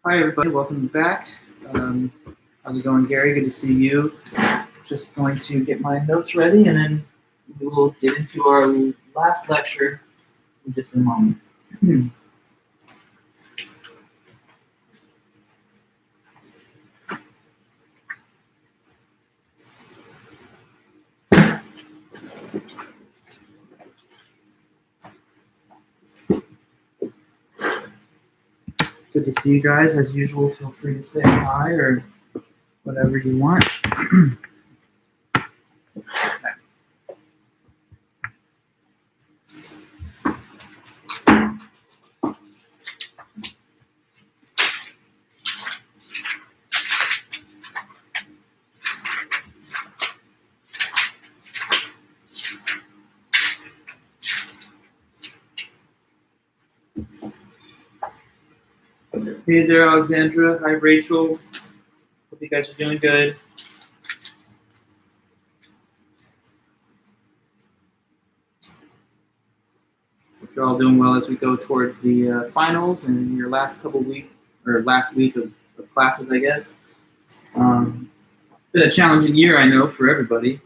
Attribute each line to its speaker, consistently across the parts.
Speaker 1: Hi, everybody. Welcome back. How's it going, Gary? Good to see you. Just going to get my notes ready, and then we will get into our last lecture in just a moment. Good to see you guys. As usual, feel free to say hi or whatever you want. Hey there, Alexandra. Hi, Rachel. Hope you guys are doing good. Hope you're all doing well as we go towards the finals and your last week of classes, I guess. Been a challenging year, I know, for everybody,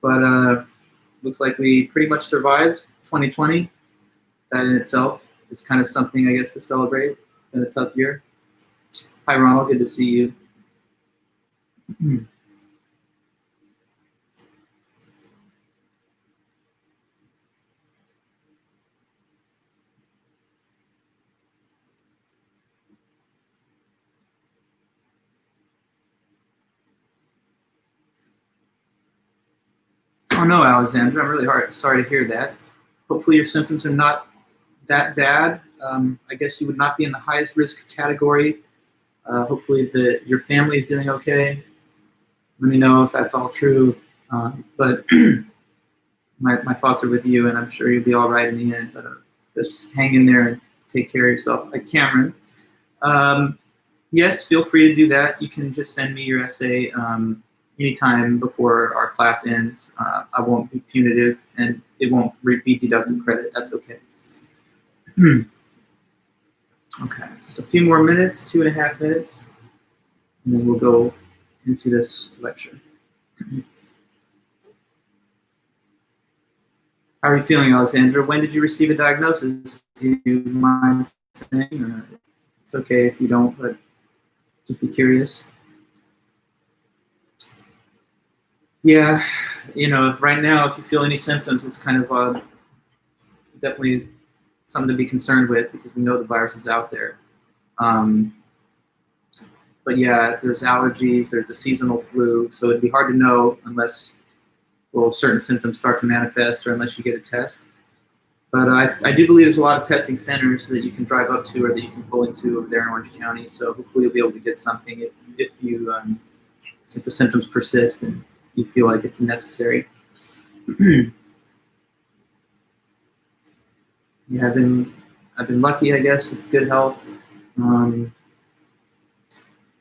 Speaker 1: but looks like we pretty much survived 2020. That in itself is kind of something, I guess, to celebrate. Been a tough year. Hi, Ronald. Good to see you. Oh no, Alexandra, I'm really sorry to hear that. Hopefully your symptoms are not that bad. I guess you would not be in the highest risk category. Hopefully your family is doing okay. Let me know if that's all true. But my thoughts are with you, and I'm sure you'll be all right in the end. But just hang in there and take care of yourself. Like Cameron. Yes, feel free to do that. You can just send me your essay anytime before our class ends. I won't be punitive, and it won't be deducting credit. That's okay. Okay, just a few more minutes, 2.5 minutes, and then we'll go into this lecture. How are you feeling, Alexandra? When did you receive a diagnosis? Do you mind saying? It's okay if you don't, but just be curious. Yeah, right now, if you feel any symptoms, it's kind of definitely something to be concerned with because we know the virus is out there. But yeah, there's allergies, there's the seasonal flu, so it'd be hard to know unless, certain symptoms start to manifest or unless you get a test. But I do believe there's a lot of testing centers that you can drive up to or that you can pull into over there in Orange County, so hopefully you'll be able to get something if the symptoms persist and you feel like it's necessary. Yeah, I've been lucky, I guess, with good health.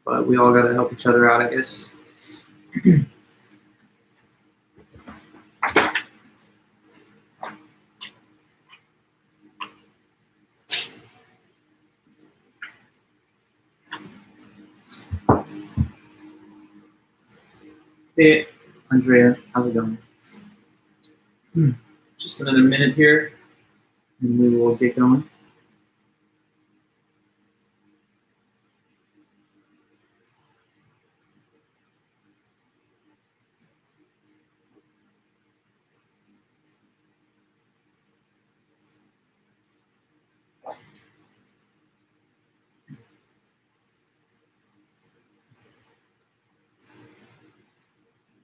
Speaker 1: But we all got to help each other out, I guess. Hey, Andrea, how's it going? Just another minute here, and we will get going.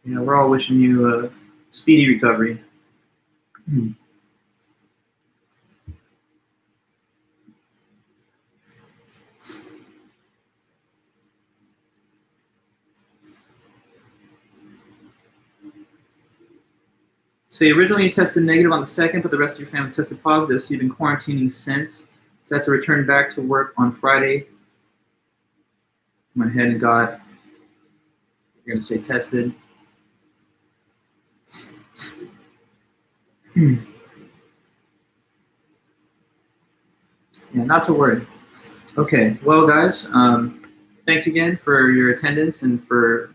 Speaker 1: Yeah, we're all wishing you a speedy recovery. So originally you tested negative on the 2nd, but the rest of your family tested positive, so you've been quarantining since. Set to return back to work on Friday. Went ahead and got, you're going to say tested. Yeah, not to worry. Okay, well, guys, thanks again for your attendance and for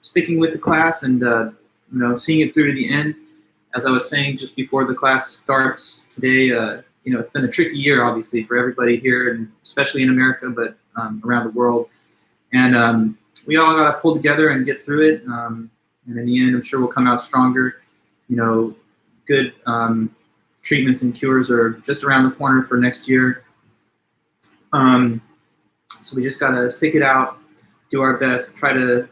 Speaker 1: sticking with the class and seeing it through to the end. As I was saying just before the class starts today, it's been a tricky year, obviously, for everybody here, and especially in America, but around the world. And we all got to pull together and get through it. And in the end, I'm sure we'll come out stronger. Good treatments and cures are just around the corner for next year. So we just got to stick it out, do our best, try to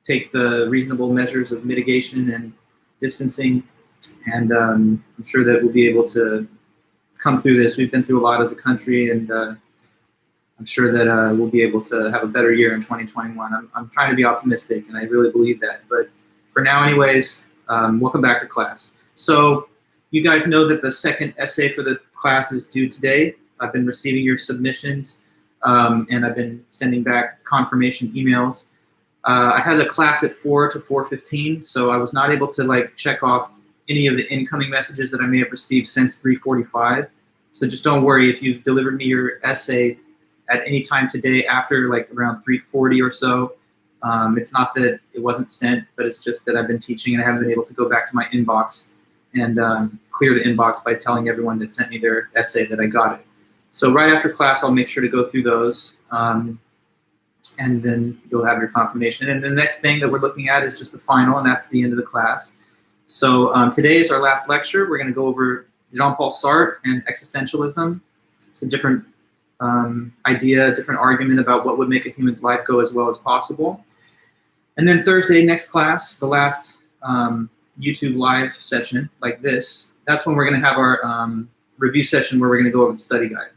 Speaker 1: take the reasonable measures of mitigation and distancing. And I'm sure that we'll be able to come through this. We've been through a lot as a country, and I'm sure that we'll be able to have a better year in 2021. I'm trying to be optimistic, and I really believe that. But for now, anyways, welcome back to class. So you guys know that the second essay for the class is due today. I've been receiving your submissions, and I've been sending back confirmation emails. I had a class at 4 to 4:15, so I was not able to check off any of the incoming messages that I may have received since 3:45. So just don't worry if you've delivered me your essay at any time today after around 3:40 or so. It's not that it wasn't sent, but it's just that I've been teaching and I haven't been able to go back to my inbox and clear the inbox by telling everyone that sent me their essay that I got it. So right after class, I'll make sure to go through those, and then you'll have your confirmation. And the next thing that we're looking at is just the final, and that's the end of the class. So today is our last lecture. We're going to go over Jean-Paul Sartre and existentialism. It's a different idea, different argument about what would make a human's life go as well as possible. And then Thursday, next class, the last YouTube live session like this, that's when we're going to have our review session where we're going to go over the study guide.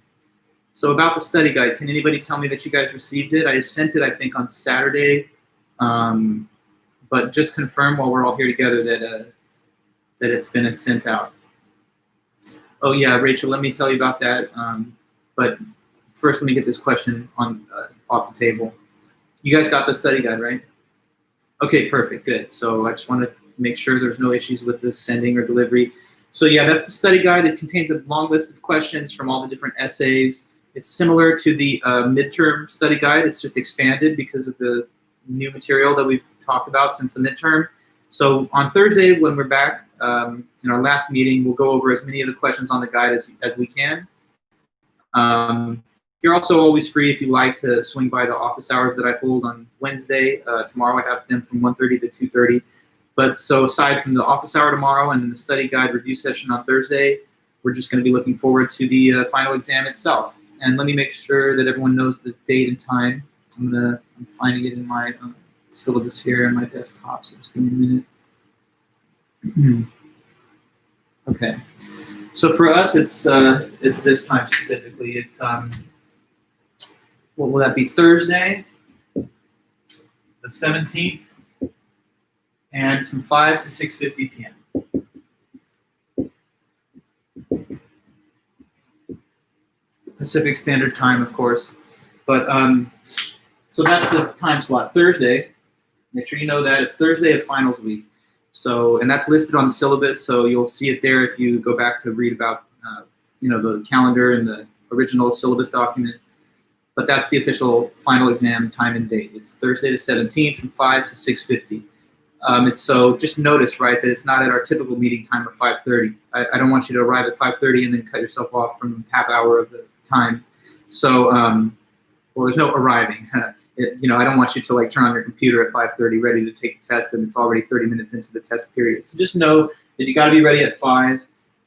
Speaker 1: So about the study guide, can anybody tell me that you guys received it? I sent it, I think, on Saturday, but just confirm while we're all here together that it's been sent out. Oh yeah, Rachel, let me tell you about that. But first, let me get this question on off the table. You guys got the study guide, right? Okay, perfect, good. So I just want to make sure there's no issues with this sending or delivery. So yeah, that's the study guide. It contains a long list of questions from all the different essays. It's similar to the midterm study guide. It's just expanded because of the new material that we've talked about since the midterm. So on Thursday, when we're back in our last meeting, we'll go over as many of the questions on the guide as we can. You're also always free, if you like, to swing by the office hours that I hold on Wednesday. Tomorrow I have them from 1:30 to 2:30. But so aside from the office hour tomorrow and then the study guide review session on Thursday, we're just going to be looking forward to the final exam itself. And let me make sure that everyone knows the date and time. I'm finding it in my syllabus here on my desktop, so just give me a minute. Okay. So for us, it's this time specifically. It's what will that be? Thursday, the 17th, and it's from 5 to 6:50 p.m. Pacific Standard Time, of course. But so that's the time slot. Thursday. Make sure you know that it's Thursday of finals week. So, and that's listed on the syllabus, so you'll see it there if you go back to read about, the calendar and the original syllabus document. But that's the official final exam time and date. It's Thursday the 17th from 5 to 6:50. So just notice, right, that it's not at our typical meeting time of 5:30. I don't want you to arrive at 5:30 and then cut yourself off from half hour of the time. So, well, there's no arriving. I don't want you to turn on your computer at 5:30 ready to take the test and it's already 30 minutes into the test period. So just know that you got to be ready at 5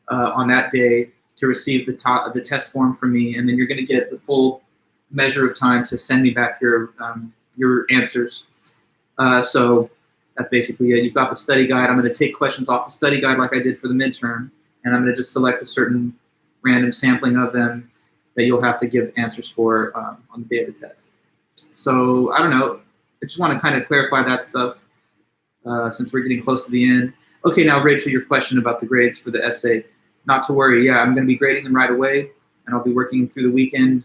Speaker 1: on that day to receive the test form from me, and then you're going to get the full measure of time to send me back your answers. So that's basically it. You've got the study guide. I'm going to take questions off the study guide like I did for the midterm, and I'm going to just select a certain random sampling of them that you'll have to give answers for on the day of the test. So I don't know. I just want to kind of clarify that stuff since we're getting close to the end. Okay, now Rachel, your question about the grades for the essay. Not to worry. Yeah, I'm going to be grading them right away, and I'll be working through the weekend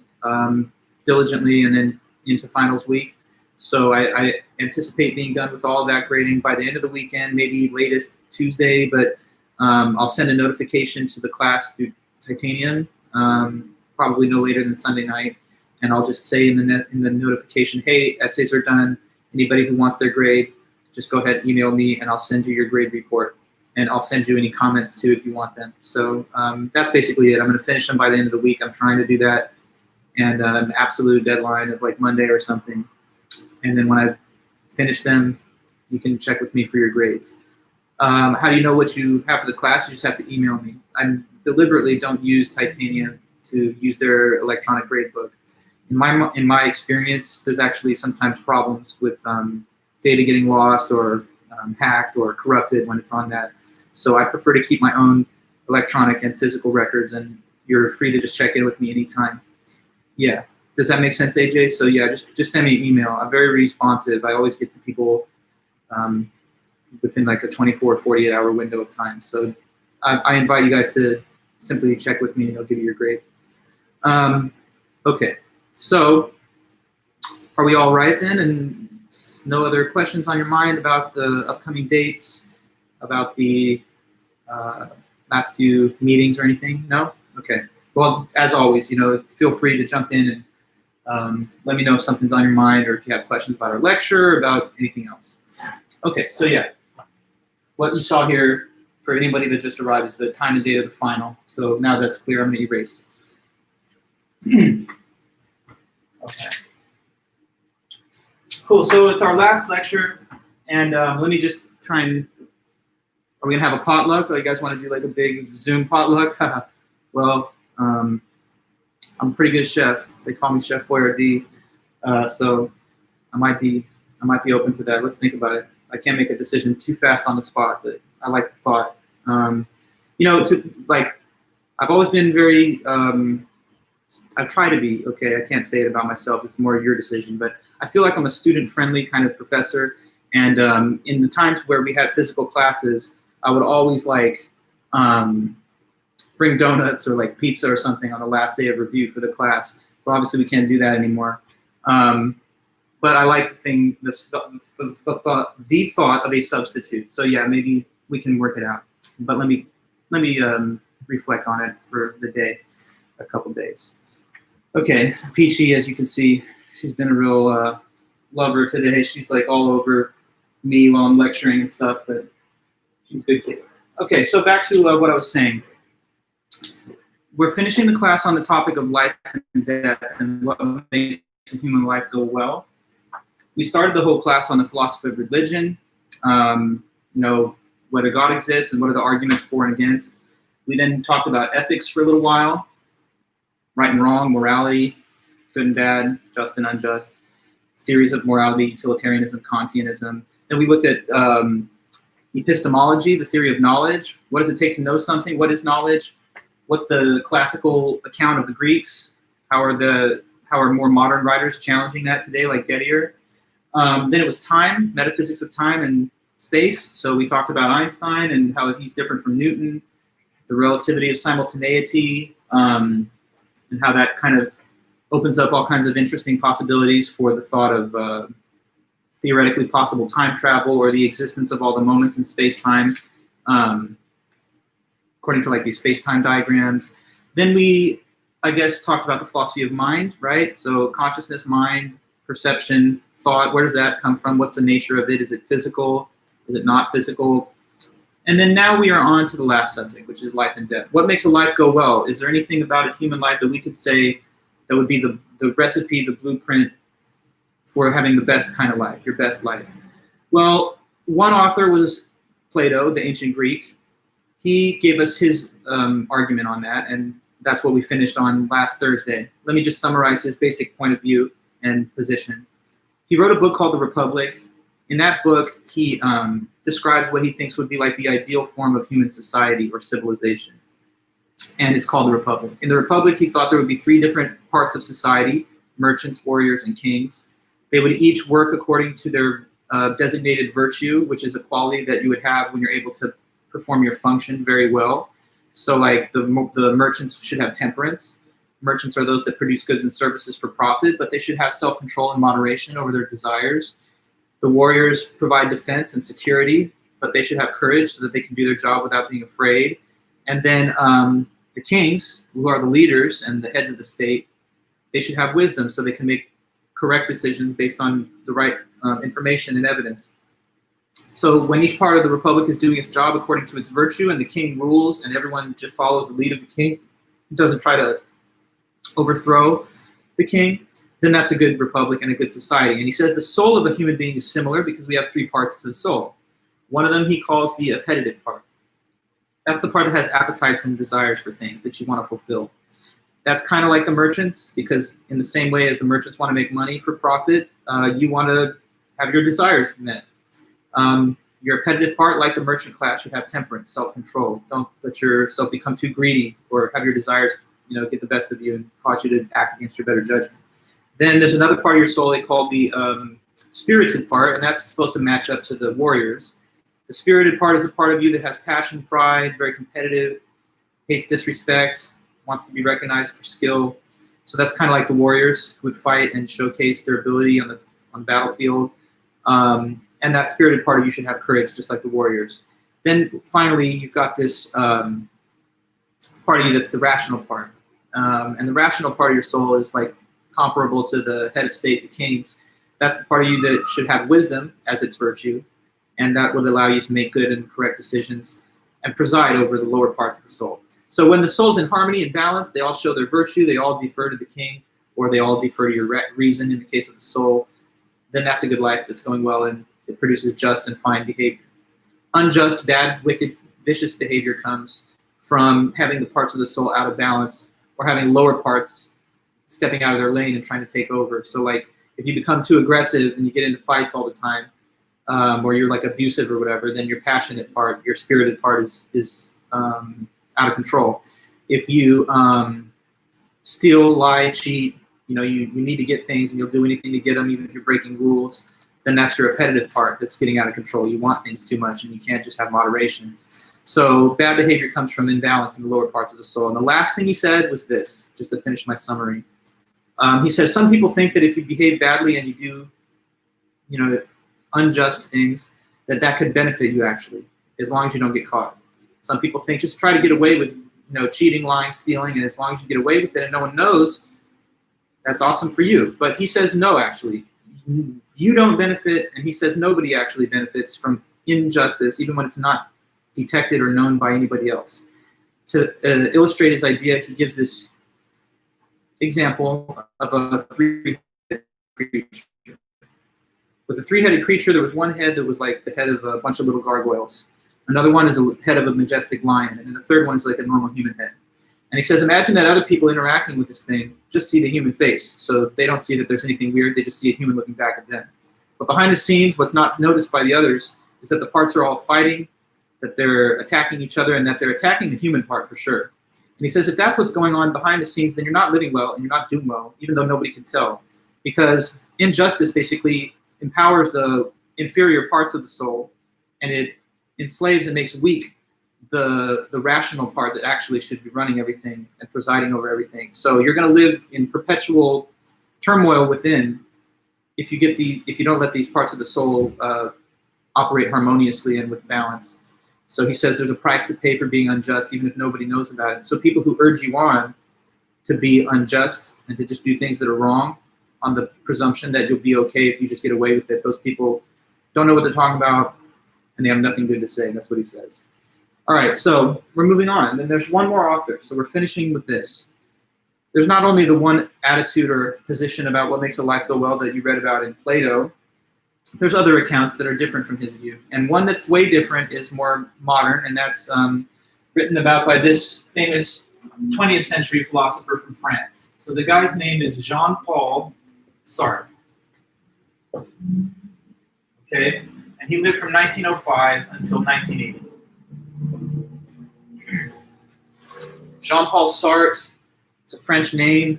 Speaker 1: diligently and then into finals week. So I anticipate being done with all of that grading by the end of the weekend, maybe latest Tuesday, but I'll send a notification to the class through Titanium, probably no later than Sunday night. and I'll just say in the notification, hey, essays are done. Anybody who wants their grade, just go ahead, email me, and I'll send you your grade report. And I'll send you any comments too if you want them. So that's basically it. I'm going to finish them by the end of the week. I'm trying to do that, and an absolute deadline of like Monday or something. And then when I've finished them, you can check with me for your grades. How do you know what you have for the class? You just have to email me. I deliberately don't use Titanium to use their electronic grade book. In my experience, there's actually sometimes problems with data getting lost or hacked or corrupted when it's on that. So I prefer to keep my own electronic and physical records, and you're free to just check in with me anytime. Yeah, does that make sense, AJ? So yeah, just send me an email. I'm very responsive. I always get to people within like a 24 or 48 hour window of time. So I invite you guys to simply check with me and I'll give you your grade. Okay, so are we all right then? And no other questions on your mind about the upcoming dates, about the last few meetings or anything? No? Okay. Well, as always, feel free to jump in and let me know if something's on your mind or if you have questions about our lecture or about anything else. Okay, so yeah, what you saw here for anybody that just arrived is the time and date of the final. So now that's clear, I'm going to erase. Okay. Cool, so it's our last lecture, and let me just try and, are we going to have a potluck? Or you guys want to do like a big Zoom potluck? Well, I'm a pretty good chef. They call me Chef Boyardee, so I might be open to that. Let's think about it. I can't make a decision too fast on the spot, but I like the thought. I've always been very, I try to be, okay, I can't say it about myself, it's more your decision, but I feel like I'm a student-friendly kind of professor, and in the times where we had physical classes, I would always bring donuts or like pizza or something on the last day of review for the class. So obviously we can't do that anymore. But I like the thought of a substitute. So yeah, maybe we can work it out. But let me reflect on it for the day, a couple days. Okay, Peachy, as you can see, she's been a real lover today. She's like all over me while I'm lecturing and stuff, but she's a good kid. Okay, so back to what I was saying. We're finishing the class on the topic of life and death and what makes a human life go well. We started the whole class on the philosophy of religion, whether God exists and what are the arguments for and against. We then talked about ethics for a little while, right and wrong, morality, good and bad, just and unjust, theories of morality, utilitarianism, Kantianism. Then we looked at epistemology, the theory of knowledge. What does it take to know something? What is knowledge? What's the classical account of the Greeks? How are more modern writers challenging that today, like Gettier? Then it was time, metaphysics of time and space. So we talked about Einstein and how he's different from Newton, the relativity of simultaneity, and how that kind of opens up all kinds of interesting possibilities for the thought of theoretically possible time travel or the existence of all the moments in space-time, according to like these space-time diagrams. Then we, I guess, talked about the philosophy of mind, right? So consciousness, mind, perception, thought, where does that come from? What's the nature of it? Is it physical? Is it not physical? And then now we are on to the last subject, which is life and death. What makes a life go well? Is there anything about a human life that we could say that would be the recipe, the blueprint for having the best kind of life, your best life? Well, one author was Plato, the ancient Greek. He gave us his argument on that, and that's what we finished on last Thursday. Let me just summarize his basic point of view and position. He wrote a book called The Republic. In that book, he describes what he thinks would be like the ideal form of human society or civilization. And it's called The Republic. In The Republic, he thought there would be three different parts of society: merchants, warriors, and kings. They would each work according to their designated virtue, which is a quality that you would have when you're able to perform your function very well. So like the merchants should have temperance. Merchants are those that produce goods and services for profit, but they should have self-control and moderation over their desires. The warriors provide defense and security, but they should have courage so that they can do their job without being afraid. And then the kings, who are the leaders and the heads of the state, they should have wisdom so they can make correct decisions based on the right information and evidence. So when each part of the republic is doing its job according to its virtue and the king rules and everyone just follows the lead of the king, doesn't try to overthrow the king, then that's a good republic and a good society. And he says the soul of a human being is similar because we have three parts to the soul. One of them he calls the appetitive part. That's the part that has appetites and desires for things that you want to fulfill. That's kind of like the merchants, because in the same way as the merchants want to make money for profit, you want to have your desires met. Your appetitive part, like the merchant class, should have temperance, self-control. Don't let yourself become too greedy or have your desires, get the best of you and cause you to act against your better judgment. Then there's another part of your soul they call the spirited part, and that's supposed to match up to the warriors. The spirited part is a part of you that has passion, pride, very competitive, hates disrespect, wants to be recognized for skill. So that's kind of like the warriors who would fight and showcase their ability on the battlefield. And that spirited part of you should have courage, just like the warriors. Then finally, you've got this part of you that's the rational part. And the rational part of your soul is like comparable to the head of state, the kings. That's the part of you that should have wisdom as its virtue, and that would allow you to make good and correct decisions and preside over the lower parts of the soul. So when the soul's in harmony and balance, they all show their virtue, they all defer to the king, or they all defer to your reason in the case of the soul. Then that's a good life that's going well, and it produces just and fine behavior. Unjust, bad, wicked, vicious behavior comes from having the parts of the soul out of balance or having lower parts stepping out of their lane and trying to take over. So like if you become too aggressive and you get into fights all the time, or you're like abusive or whatever, then your passionate part, your spirited part is out of control. If you steal, lie, cheat, you need to get things and you'll do anything to get them, even if you're breaking rules, then that's your appetitive part that's getting out of control. You want things too much and you can't just have moderation. So bad behavior comes from imbalance in the lower parts of the soul. And the last thing he said was this, just to finish my summary. He says some people think that if you behave badly and you do, unjust things, that could benefit you actually, as long as you don't get caught. Some people think just try to get away with, cheating, lying, stealing, and as long as you get away with it and no one knows, that's awesome for you. But he says no, actually. You don't benefit, and he says nobody actually benefits from injustice, even when it's not detected or known by anybody else. To illustrate his idea, he gives this example of a three-headed creature. With a three-headed creature, there was one head that was like the head of a bunch of little gargoyles. Another one is the head of a majestic lion, and then the third one is like a normal human head. And he says, imagine that other people interacting with this thing just see the human face, so they don't see that there's anything weird, they just see a human looking back at them. But behind the scenes, what's not noticed by the others is that the parts are all fighting, that they're attacking each other, and that they're attacking the human part for sure. And he says, if that's what's going on behind the scenes, then you're not living well and you're not doing well, even though nobody can tell. Because injustice basically empowers the inferior parts of the soul, and it enslaves and makes weak the rational part that actually should be running everything and presiding over everything. So you're going to live in perpetual turmoil within if you don't let these parts of the soul operate harmoniously and with balance. So he says there's a price to pay for being unjust, even if nobody knows about it. So people who urge you on to be unjust and to just do things that are wrong on the presumption that you'll be okay if you just get away with it, those people don't know what they're talking about and they have nothing good to say. That's what he says. All right, so we're moving on. Then there's one more author, so we're finishing with this. There's not only the one attitude or position about what makes a life go well that you read about in Plato, there's other accounts that are different from his view. And one that's way different is more modern, and that's written about by this famous 20th century philosopher from France. So the guy's name is Jean-Paul Sark. Okay, and he lived from 1905 until 1980. Jean-Paul Sartre, it's a French name,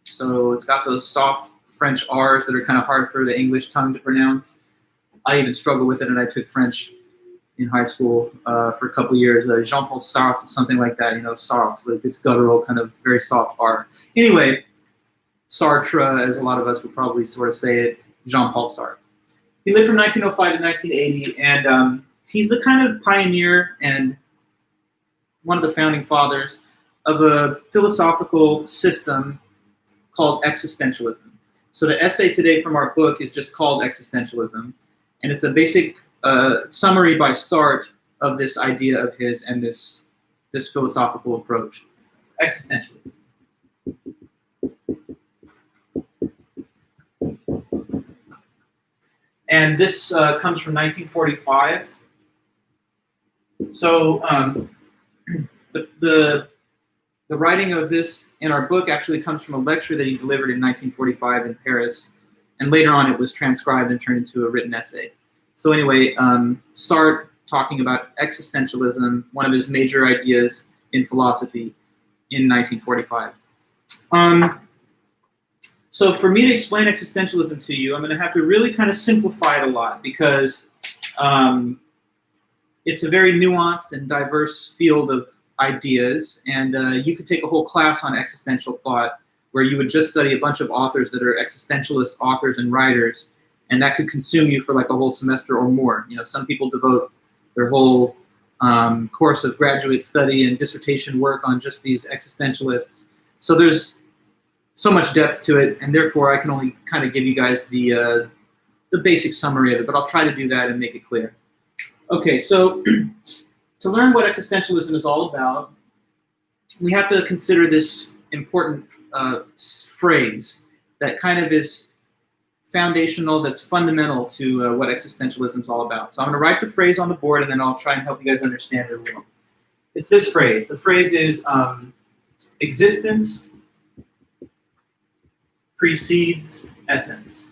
Speaker 1: so it's got those soft French R's that are kind of hard for the English tongue to pronounce. I even struggle with it, and I took French in high school for a couple of years. Jean-Paul Sartre, something like that, Sartre, like this guttural kind of very soft R. Anyway, Sartre, as a lot of us would probably sort of say it, Jean-Paul Sartre. He lived from 1905 to 1980, and he's the kind of pioneer and one of the founding fathers of a philosophical system called existentialism. So the essay today from our book is just called Existentialism, and it's a basic summary by Sark of this idea of his and this philosophical approach. Existentialism. And this comes from 1945. So the writing of this in our book actually comes from a lecture that he delivered in 1945 in Paris, and later on it was transcribed and turned into a written essay. So anyway, Sark talking about existentialism, one of his major ideas in philosophy, in 1945. So for me to explain existentialism to you, I'm going to have to really kind of simplify it a lot, because it's a very nuanced and diverse field of ideas, and you could take a whole class on existential thought where you would just study a bunch of authors that are existentialist authors and writers, and that could consume you for like a whole semester or more. You know, some people devote their whole course of graduate study and dissertation work on just these existentialists. So there's so much depth to it, and therefore I can only kind of give you guys the basic summary of it, but I'll try to do that and make it clear. Okay, so to learn what existentialism is all about, we have to consider this important phrase that kind of is foundational, that's fundamental to what existentialism is all about. So I'm going to write the phrase on the board, and then I'll try and help you guys understand it a little. It's this phrase. The phrase is existence precedes essence.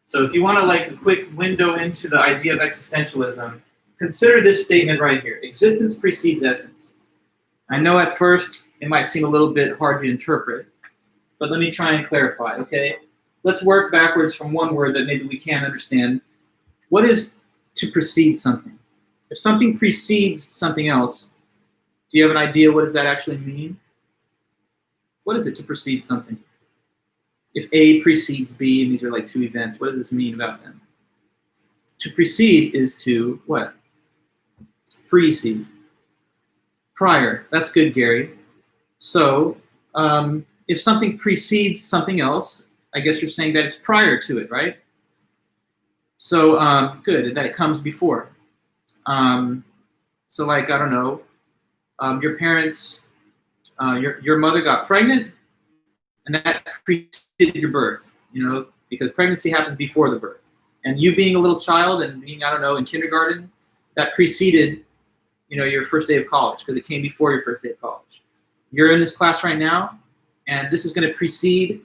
Speaker 1: So if you want to like a quick window into the idea of existentialism, consider this statement right here. Existence precedes essence. I know at first it might seem a little bit hard to interpret, but let me try and clarify, okay? Let's work backwards from one word that maybe we can't understand. What is to precede something? If something precedes something else, do you have an idea what does that actually mean? What is it to precede something? If A precedes B, and these are like two events, what does this mean about them? To precede is to what? Precede. Prior. That's good, Gary. So if something precedes something else, I guess you're saying that it's prior to it, right? So good, that it comes before. So like, I don't know, your parents, your mother got pregnant, and that preceded your birth, you know, because pregnancy happens before the birth. And you being a little child and being, I don't know, in kindergarten, that preceded, you know, your first day of college, because it came before your first day of college. You're in this class right now, and this is going to precede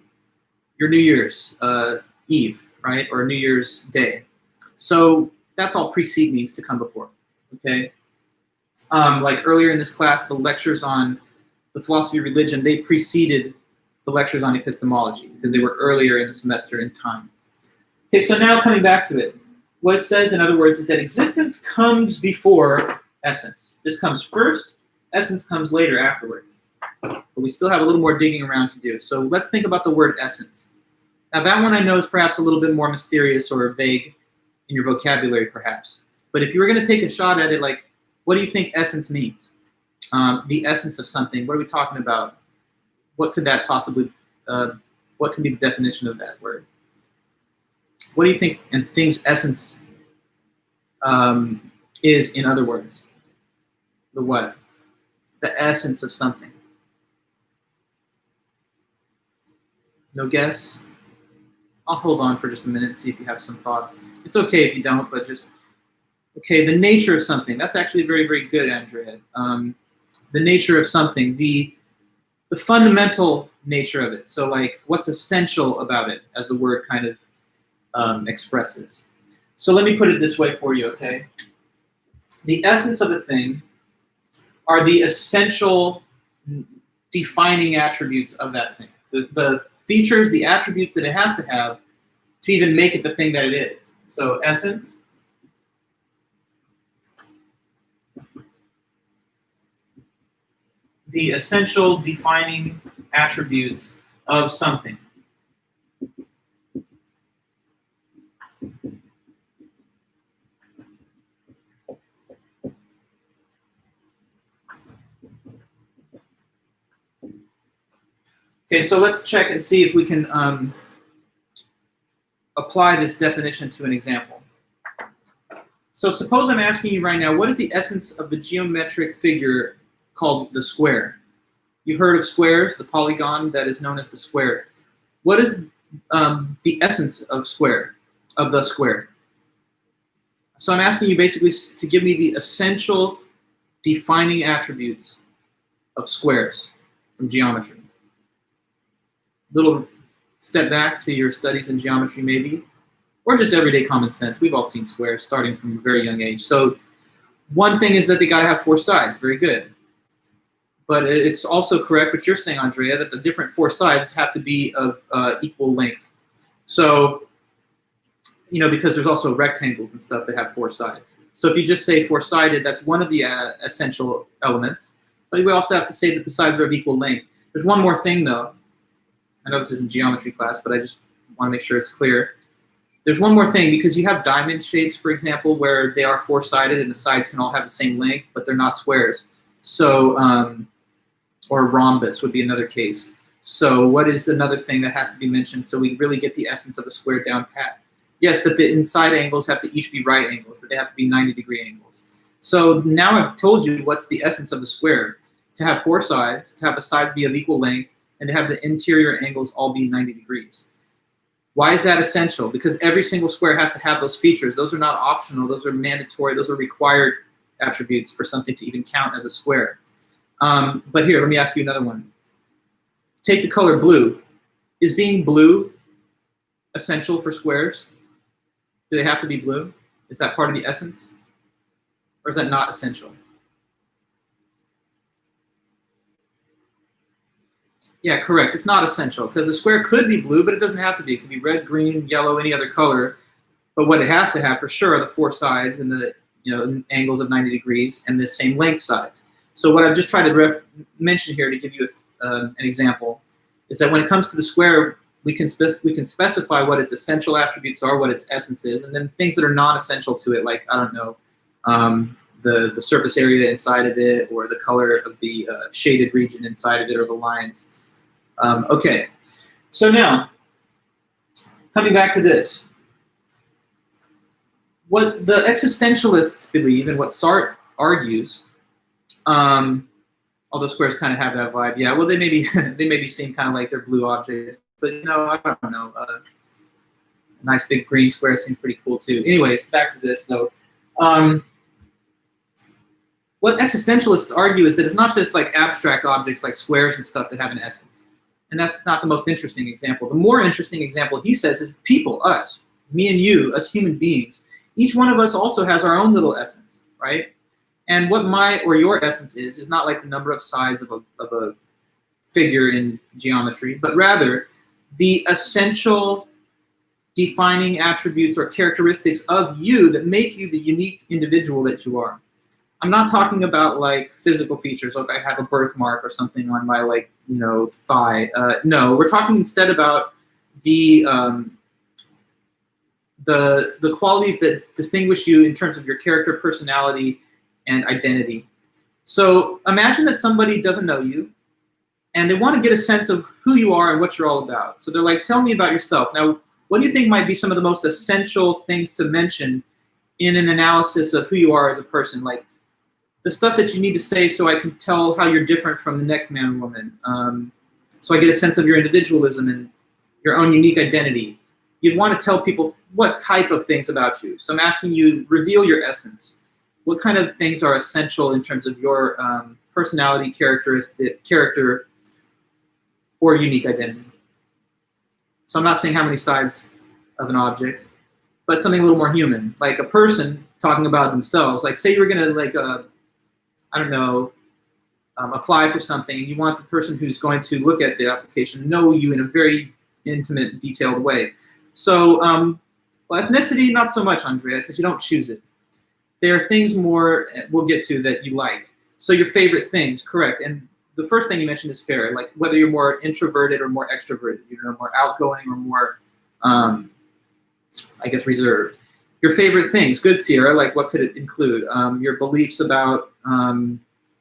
Speaker 1: your New Year's Eve, right, or New Year's Day. So that's all precede means, to come before, okay? Like earlier in this class, the lectures on the philosophy of religion, they preceded the lectures on epistemology, because they were earlier in the semester in time. Okay, so now coming back to it, what it says, in other words, is that existence comes before essence. This comes first, essence comes later, afterwards. But we still have a little more digging around to do. So let's think about the word essence. Now that one I know is perhaps a little bit more mysterious or vague in your vocabulary, perhaps. But if you were going to take a shot at it, like, what do you think essence means? The essence of something, what are we talking about? What could that possibly, what could be the definition of that word? What do you think and things essence is, in other words? The what? The essence of something. No guess? I'll hold on for just a minute and see if you have some thoughts. It's okay if you don't, but just, okay, the nature of something. That's actually very, very good, Andrea. The nature of something, the fundamental nature of it. So like, what's essential about it, as the word kind of expresses. So let me put it this way for you, okay? The essence of a thing are the essential defining attributes of that thing. The features, the attributes that it has to have to even make it the thing that it is. So essence, the essential defining attributes of something. Okay, so let's check and see if we can apply this definition to an example. So suppose I'm asking you right now, what is the essence of the geometric figure called the square? You've heard of squares, the polygon that is known as the square. What is the essence of the square? So I'm asking you basically to give me the essential defining attributes of squares from geometry. Little step back to your studies in geometry maybe, or just everyday common sense. We've all seen squares starting from a very young age. So one thing is that they gotta have four sides, very good. But it's also correct what you're saying, Andrea, that the different four sides have to be of equal length. So, you know, because there's also rectangles and stuff that have four sides. So if you just say four-sided, that's one of the essential elements. But we also have to say that the sides are of equal length. There's one more thing, though. I know this isn't geometry class, but I just want to make sure it's clear. There's one more thing, because you have diamond shapes, for example, where they are four-sided and the sides can all have the same length, but they're not squares. So, or rhombus would be another case. So what is another thing that has to be mentioned so we really get the essence of the square down pat? Yes, that the inside angles have to each be right angles, that they have to be 90-degree angles. So now I've told you what's the essence of the square. To have four sides, to have the sides be of equal length, and to have the interior angles all be 90 degrees. Why is that essential? Because every single square has to have those features. Those are not optional, those are mandatory, those are required attributes for something to even count as a square. But here, let me ask you another one. Take the color blue. Is being blue essential for squares? Do they have to be blue? Is that part of the essence? Or is that not essential? Yeah, correct. It's not essential because a square could be blue, but it doesn't have to be. It could be red, green, yellow, any other color. But what it has to have for sure are the four sides and the angles of 90 degrees and the same length sides. So what I've just tried to mention here to give you an example is that when it comes to the square, we can specify what its essential attributes are, what its essence is, and then things that are non-essential to it, like, I don't know, the surface area inside of it, or the color of the shaded region inside of it, or the lines. Okay, so now, coming back to this. What the existentialists believe and what Sark argues, although squares kind of have that vibe, yeah. Well, they may be seen kind of like they're blue objects, but I don't know. A nice big green square seems pretty cool too. Anyways, back to this though. What existentialists argue is that it's not just like abstract objects like squares and stuff that have an essence, and that's not the most interesting example. The more interesting example, he says, is people, us, me and you, us human beings. Each one of us also has our own little essence, right? And what my or your essence is not like the number of sides of a figure in geometry, but rather the essential defining attributes or characteristics of you that make you the unique individual that you are. I'm not talking about like physical features, like I have a birthmark or something on my thigh. No, we're talking instead about the qualities that distinguish you in terms of your character, personality, and identity. So imagine that somebody doesn't know you, and they want to get a sense of who you are and what you're all about. So they're like, tell me about yourself. Now, what do you think might be some of the most essential things to mention in an analysis of who you are as a person? Like the stuff that you need to say so I can tell how you're different from the next man or woman. So I get a sense of your individualism and your own unique identity. You'd want to tell people what type of things about you. So I'm asking you, reveal your essence. What kind of things are essential in terms of your personality, character, or unique identity? So I'm not saying how many sides of an object, but something a little more human, like a person talking about themselves. Like say you were gonna apply for something, and you want the person who's going to look at the application to know you in a very intimate, detailed way. So well, ethnicity, not so much, Andrea, because you don't choose it. There are things more we'll get to that you like. So your favorite things, correct. And the first thing you mentioned is fair, like whether you're more introverted or more extroverted, more outgoing or more, I guess, reserved. Your favorite things, good, Sierra, like what could it include? Your beliefs about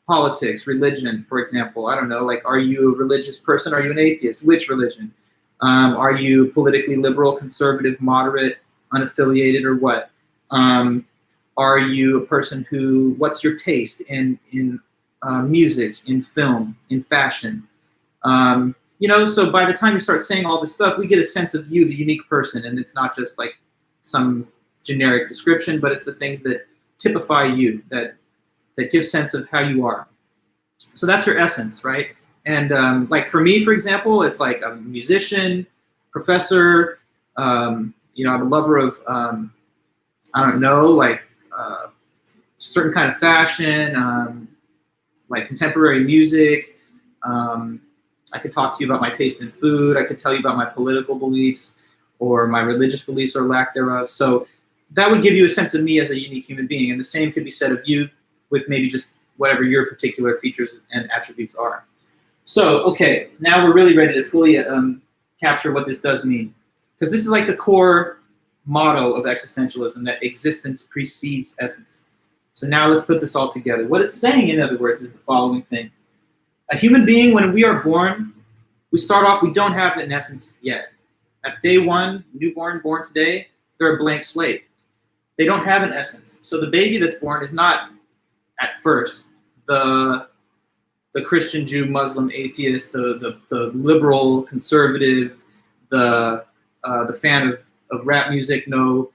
Speaker 1: politics, religion, for example. I don't know, like, are you a religious person? Are you an atheist? Which religion? Are you politically liberal, conservative, moderate, unaffiliated, or what? Are you a person who, what's your taste in music, in film, in fashion? You know, so by the time you start saying all this stuff, we get a sense of you, the unique person, and it's not just like some generic description, but it's the things that typify you, that give sense of how you are. So that's your essence, right? And like for me, for example, it's like I'm a musician, professor, you know, I'm a lover of, I don't know, like certain kind of fashion, like contemporary music. I could talk to you about my taste in food. I could tell you about my political beliefs or my religious beliefs or lack thereof. So that would give you a sense of me as a unique human being. And the same could be said of you with maybe just whatever your particular features and attributes are. So, okay, now we're really ready to fully capture what this does mean. Because this is like the core motto of existentialism, that existence precedes essence. So now let's put this all together. What it's saying, in other words, is the following thing. A human being, when we are born, we start off, we don't have an essence yet. At day one, newborn, born today, they're a blank slate. They don't have an essence. So the baby that's born is not, at first, the Christian, Jew, Muslim, atheist, the liberal, conservative, the fan of rap music, no,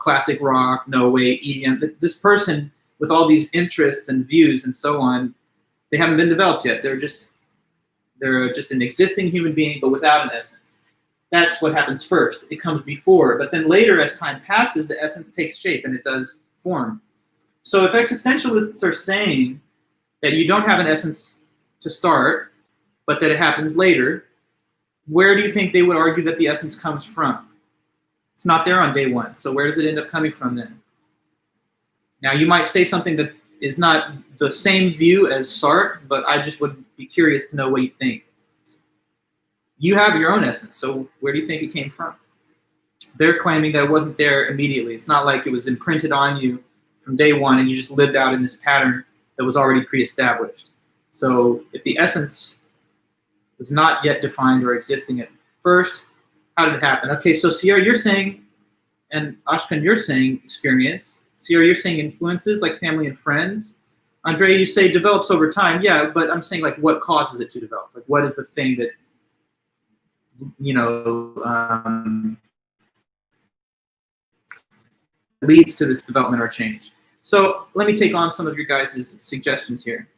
Speaker 1: classic rock, no way, EDM. This person with all these interests and views and so on, they haven't been developed yet. They're just an existing human being, but without an essence. That's what happens first. It comes before, but then later, as time passes, the essence takes shape and it does form. So if existentialists are saying that you don't have an essence to start, but that it happens later, where do you think they would argue that the essence comes from? It's not there on day one. So where does it end up coming from then? Now you might say something that is not the same view as Sark, but I just would be curious to know what you think. You have your own essence, so where do you think it came from? They're claiming that it wasn't there immediately. It's not like it was imprinted on you from day one and you just lived out in this pattern that was already pre-established. So if the essence was not yet defined or existing at first, how did it happen? Okay, so Sierra, you're saying, and Ashkan, you're saying experience. Sierra, you're saying influences like family and friends. Andrea, you say develops over time. Yeah, but I'm saying like what causes it to develop? Like what is the thing that, you know, leads to this development or change? So let me take on some of your guys' suggestions here,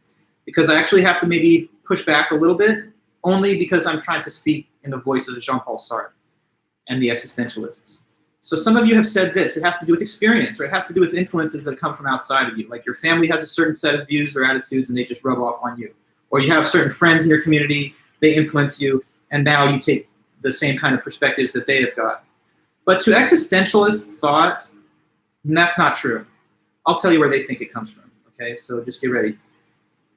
Speaker 1: because I actually have to maybe push back a little bit, only because I'm trying to speak in the voice of Jean-Paul Sartre and the existentialists. So some of you have said this, it has to do with experience, or it has to do with influences that come from outside of you. Like your family has a certain set of views or attitudes and they just rub off on you. Or you have certain friends in your community, they influence you, and now you take the same kind of perspectives that they have got. But to existentialist thought, that's not true. I'll tell you where they think it comes from, okay? So just get ready.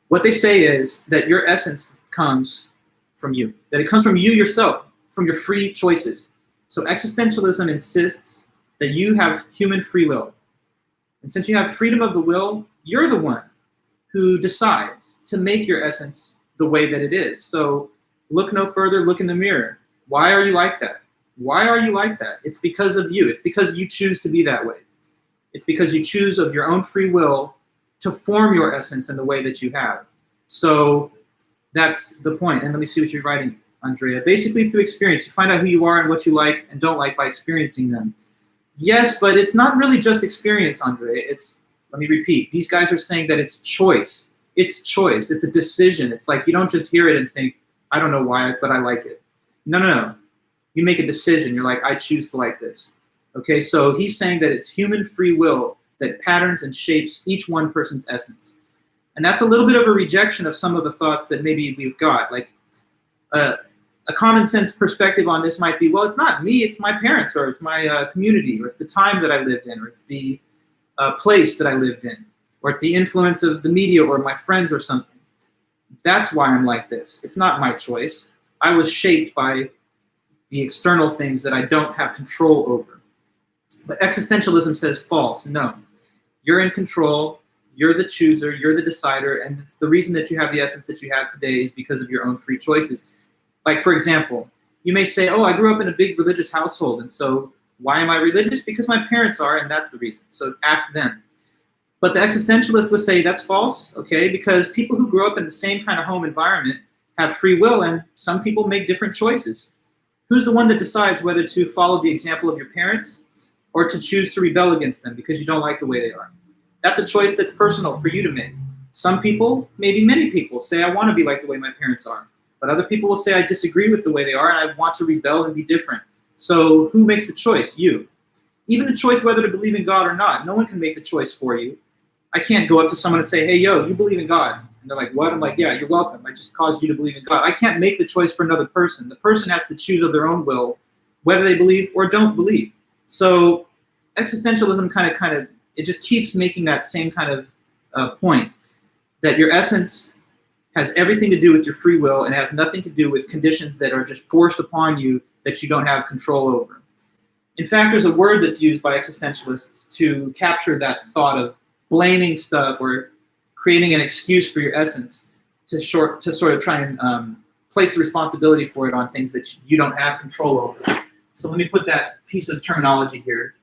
Speaker 1: What they say is that your essence comes from you, that it comes from you yourself, from your free choices. So existentialism insists that you have human free will. And since you have freedom of the will, you're the one who decides to make your essence the way that it is. So look no further, look in the mirror. Why are you like that? Why are you like that? It's because of you. It's because you choose to be that way. It's because you choose of your own free will to form your essence in the way that you have. So that's the point. And let me see what you're writing, Andrea. Basically through experience, you find out who you are and what you like and don't like by experiencing them. Yes, but it's not really just experience, Andrea. It's, let me repeat, these guys are saying that it's choice. It's choice. It's a decision. It's like you don't just hear it and think, I don't know why, but I like it. No, no, no. You make a decision. You're like, I choose to like this. Okay, so he's saying that it's human free will that patterns and shapes each one person's essence. And that's a little bit of a rejection of some of the thoughts that maybe we've got. Like a common sense perspective on this might be, well, it's not me, it's my parents, or it's my community, or it's the time that I lived in, or it's the place that I lived in, or it's the influence of the media or my friends or something. That's why I'm like this. It's not my choice. I was shaped by the external things that I don't have control over. But existentialism says false. No, you're in control. You're the chooser, you're the decider, and it's the reason that you have the essence that you have today is because of your own free choices. Like, for example, you may say, oh, I grew up in a big religious household, and so why am I religious? Because my parents are, and that's the reason. So ask them. But the existentialist would say that's false, okay? Because people who grow up in the same kind of home environment have free will, and some people make different choices. Who's the one that decides whether to follow the example of your parents or to choose to rebel against them because you don't like the way they are? That's a choice that's personal for you to make. Some people, maybe many people, say I want to be like the way my parents are. But other people will say I disagree with the way they are and I want to rebel and be different. So who makes the choice? You. Even the choice whether to believe in God or not, no one can make the choice for you. I can't go up to someone and say, hey, yo, you believe in God. And they're like, what? I'm like, yeah, you're welcome. I just caused you to believe in God. I can't make the choice for another person. The person has to choose of their own will whether they believe or don't believe. So existentialism kind of, it just keeps making that same kind of point, that your essence has everything to do with your free will and has nothing to do with conditions that are just forced upon you that you don't have control over. In fact, there's a word that's used by existentialists to capture that thought of blaming stuff or creating an excuse for your essence to sort of try and place the responsibility for it on things that you don't have control over. So let me put that piece of terminology here,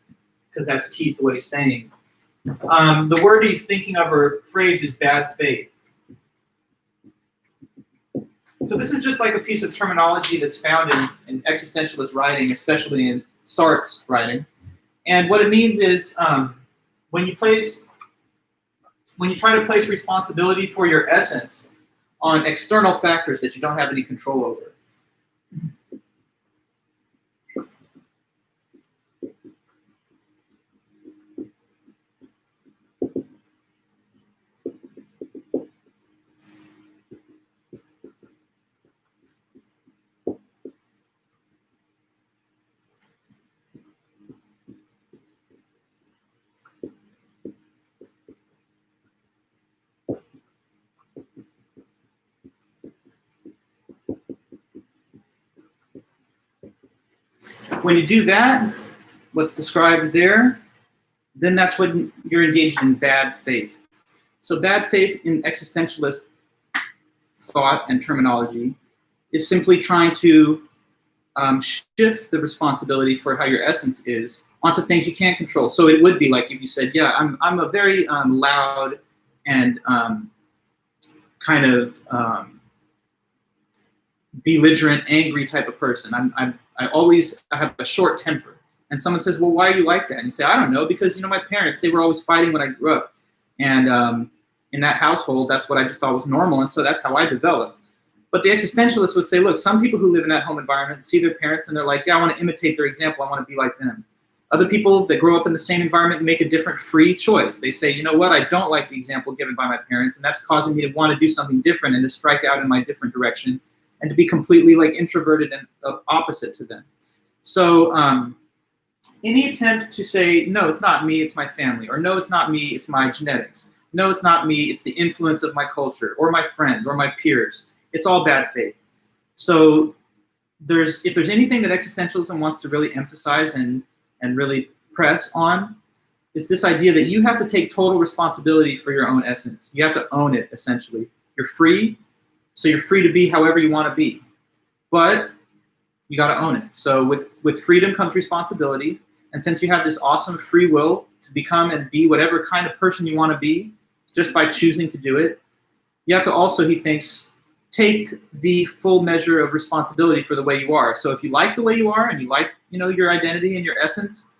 Speaker 1: because that's key to what he's saying. The word he's thinking of or phrase is bad faith. So this is just like a piece of terminology that's found in existentialist writing, especially in Sark's writing. And what it means is when you try to place responsibility for your essence on external factors that you don't have any control over. When you do that, what's described there, then that's when you're engaged in bad faith. So bad faith in existentialist thought and terminology is simply trying to shift the responsibility for how your essence is onto things you can't control. So it would be like if you said, yeah, I'm a very loud and kind of belligerent, angry type of person. I have a short temper. And someone says, well, why are you like that? And you say, I don't know, because my parents, they were always fighting when I grew up. And in that household, that's what I just thought was normal. And so that's how I developed. But the existentialist would say, look, some people who live in that home environment see their parents and they're like, yeah, I want to imitate their example. I want to be like them. Other people that grow up in the same environment make a different free choice. They say, you know what, I don't like the example given by my parents, and that's causing me to want to do something different and to strike out in my different direction and to be completely like introverted and opposite to them. So any attempt to say, no, it's not me, it's my family, or no, it's not me, it's my genetics. No, it's not me, it's the influence of my culture or my friends or my peers. It's all bad faith. So if there's anything that existentialism wants to really emphasize and really press on, it's this idea that you have to take total responsibility for your own essence. You have to own it, essentially. You're free, so you're free to be however you want to be. But you got to own it. So with freedom comes responsibility. And since you have this awesome free will to become and be whatever kind of person you want to be, just by choosing to do it, you have to also, he thinks, take the full measure of responsibility for the way you are. So if you like the way you are and you like, your identity and your essence,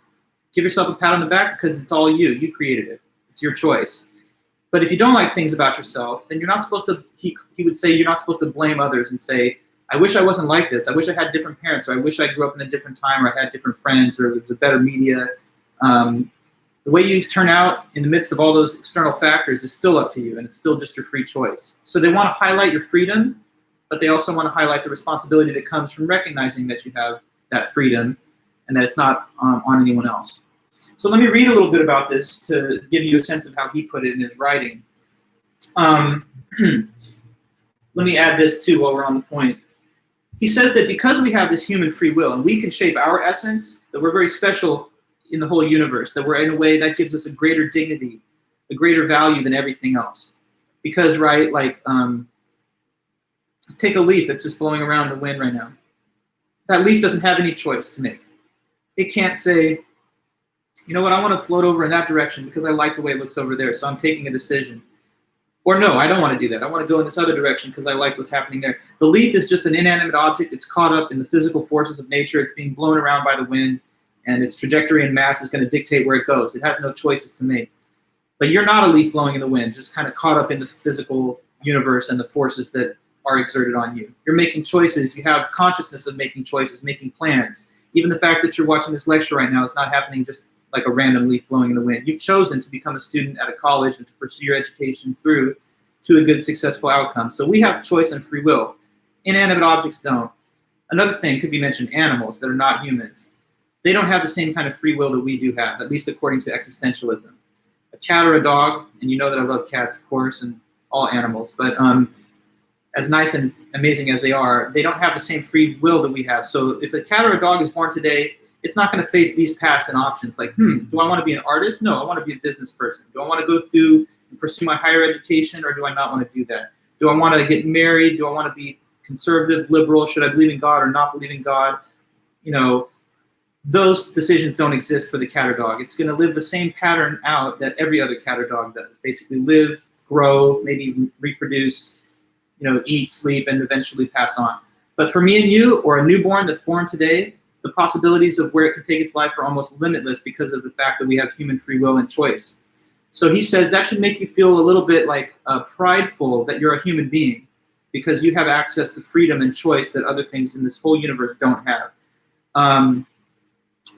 Speaker 1: give yourself a pat on the back because it's all you. You created it. It's your choice. But if you don't like things about yourself, then you're not supposed to, he would say, you're not supposed to blame others and say, I wish I wasn't like this. I wish I had different parents, or I wish I grew up in a different time, or I had different friends, or there was a better media. The way you turn out in the midst of all those external factors is still up to you, and it's still just your free choice. So they want to highlight your freedom, but they also want to highlight the responsibility that comes from recognizing that you have that freedom and that it's not on anyone else. So let me read a little bit about this to give you a sense of how he put it in his writing. Let me add this too while we're on the point. He says that because we have this human free will and we can shape our essence, that we're very special in the whole universe, that we're in a way that gives us a greater dignity a greater value than everything else. Because, right, like, take a leaf that's just blowing around in the wind right now. That leaf doesn't have any choice to make. It can't say, you know what, I want to float over in that direction because I like the way it looks over there, so I'm taking a decision. Or no, I don't want to do that. I want to go in this other direction because I like what's happening there. The leaf is just an inanimate object. It's caught up in the physical forces of nature. It's being blown around by the wind, and its trajectory and mass is going to dictate where it goes. It has no choices to make. But you're not a leaf blowing in the wind, just kind of caught up in the physical universe and the forces that are exerted on you. You're making choices. You have consciousness of making choices, making plans. Even the fact that you're watching this lecture right now is not happening just like a random leaf blowing in the wind. You've chosen to become a student at a college and to pursue your education through to a good, successful outcome. So we have choice and free will. Inanimate objects don't. Another thing could be mentioned, animals that are not humans. They don't have the same kind of free will that we do have, at least according to existentialism. A cat or a dog, and you know that I love cats, of course, and all animals, but as nice and amazing as they are, they don't have the same free will that we have. So if a cat or a dog is born today, it's not going to face these paths and options like, do I want to be an artist? No, I want to be a business person. Do I want to go through and pursue my higher education, or do I not want to do that? Do I want to get married? Do I want to be conservative, liberal? Should I believe in God or not believe in God? You know, those decisions don't exist for the cat or dog. It's going to live the same pattern out that every other cat or dog does. Basically live, grow, maybe reproduce, you know, eat, sleep, and eventually pass on. But for me and you, or a newborn that's born today, the possibilities of where it could take its life are almost limitless because of the fact that we have human free will and choice. So he says that should make you feel a little bit like prideful that you're a human being because you have access to freedom and choice that other things in this whole universe don't have.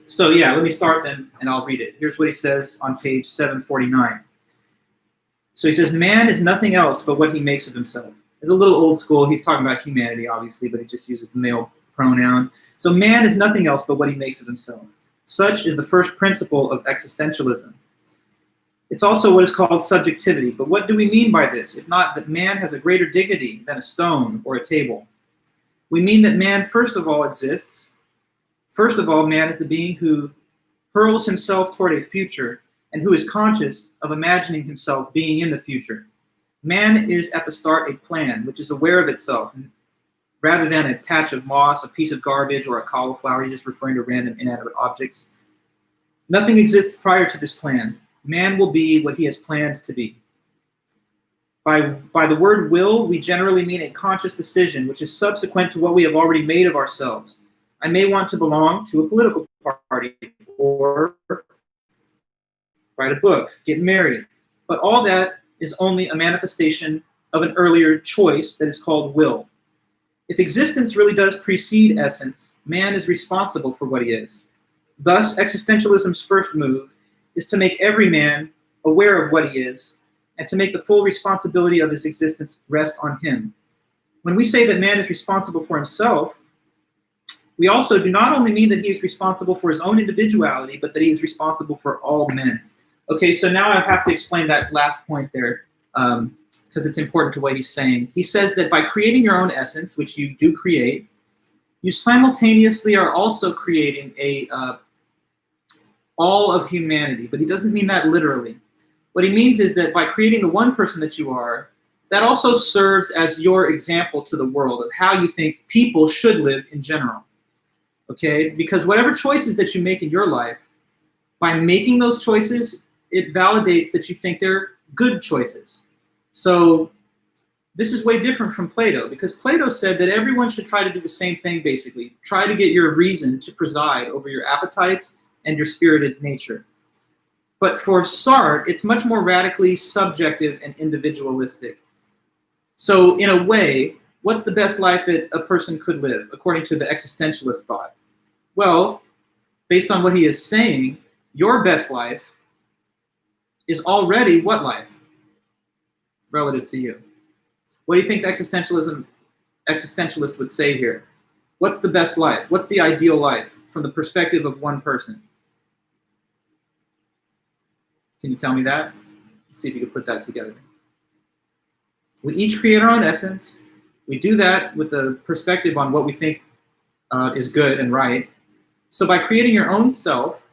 Speaker 1: So yeah, let me start then and I'll read it. Here's what he says on page 749. So he says, man is nothing else but what he makes of himself. It's a little old school. He's talking about humanity, obviously, but he just uses the male pronoun. So man is nothing else but what he makes of himself. Such is the first principle of existentialism. It's also what is called subjectivity. But what do we mean by this, if not that man has a greater dignity than a stone or a table? We mean that man, first of all, exists. First of all, man is the being who hurls himself toward a future and who is conscious of imagining himself being in the future. Man is at the start a plan, which is aware of itself, rather than a patch of moss, a piece of garbage, or a cauliflower. He's just referring to random inanimate objects. Nothing exists prior to this plan. Man will be what he has planned to be. By the word will, we generally mean a conscious decision, which is subsequent to what we have already made of ourselves. I may want to belong to a political party, or write a book, get married. But all that is only a manifestation of an earlier choice that is called will. If existence really does precede essence, man is responsible for what he is. Thus, existentialism's first move is to make every man aware of what he is and to make the full responsibility of his existence rest on him. When we say that man is responsible for himself, we also do not only mean that he is responsible for his own individuality, but that he is responsible for all men. Okay, so now I have to explain that last point there, because it's important to what he's saying. He says that by creating your own essence, which you do create, you simultaneously are also creating all of humanity, but he doesn't mean that literally. What he means is that by creating the one person that you are, that also serves as your example to the world of how you think people should live in general. Okay, because whatever choices that you make in your life, by making those choices, it validates that you think they're good choices. So this is way different from Plato, because Plato said that everyone should try to do the same thing, basically. Try to get your reason to preside over your appetites and your spirited nature. But for Sark, it's much more radically subjective and individualistic. So in a way, what's the best life that a person could live, according to the existentialist thought? Well, based on what he is saying, your best life is already what life relative to you? What do you think the existentialist would say here? What's the best life? What's the ideal life from the perspective of one person? Can you tell me that? Let's see if you can put that together. We each create our own essence. We do that with a perspective on what we think is good and right. So by creating your own self,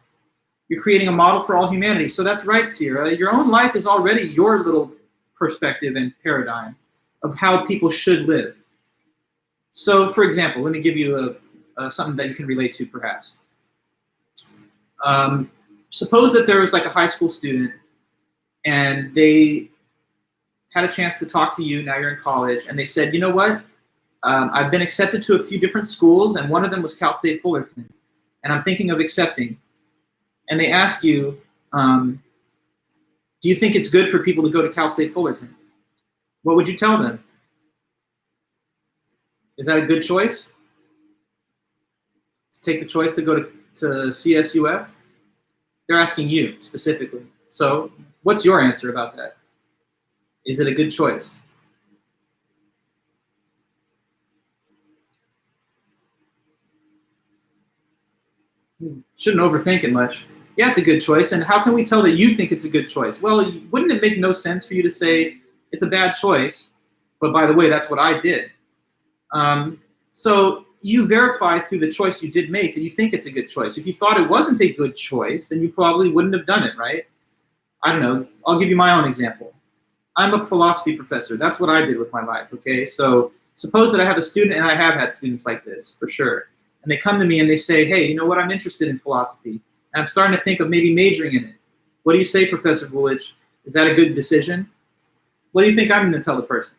Speaker 1: You're creating a model for all humanity. So that's right, Sierra. Your own life is already your little perspective and paradigm of how people should live. So, for example, let me give you something that you can relate to, perhaps. Suppose that there was like a high school student, and they had a chance to talk to you. Now you're in college, and they said, you know what? I've been accepted to a few different schools, and one of them was Cal State Fullerton, and I'm thinking of accepting. And they ask you, do you think it's good for people to go to Cal State Fullerton? What would you tell them? Is that a good choice? To take the choice to go to CSUF? They're asking you specifically. So what's your answer about that? Is it a good choice? Shouldn't overthink it much. Yeah, it's a good choice. And how can we tell that you think it's a good choice? Well, wouldn't it make no sense for you to say it's a bad choice, but by the way, that's what I did? So you verify through the choice you did make that you think it's a good choice. If you thought it wasn't a good choice, then you probably wouldn't have done it, right? I don't know. I'll give you my own example. I'm a philosophy professor. That's what I did with my life, okay? So suppose that I have a student, and I have had students like this, for sure. And they come to me and they say, hey, you know what? I'm interested in philosophy. And I'm starting to think of maybe majoring in it. What do you say, Professor Vulich? Is that a good decision? What do you think I'm going to tell the person?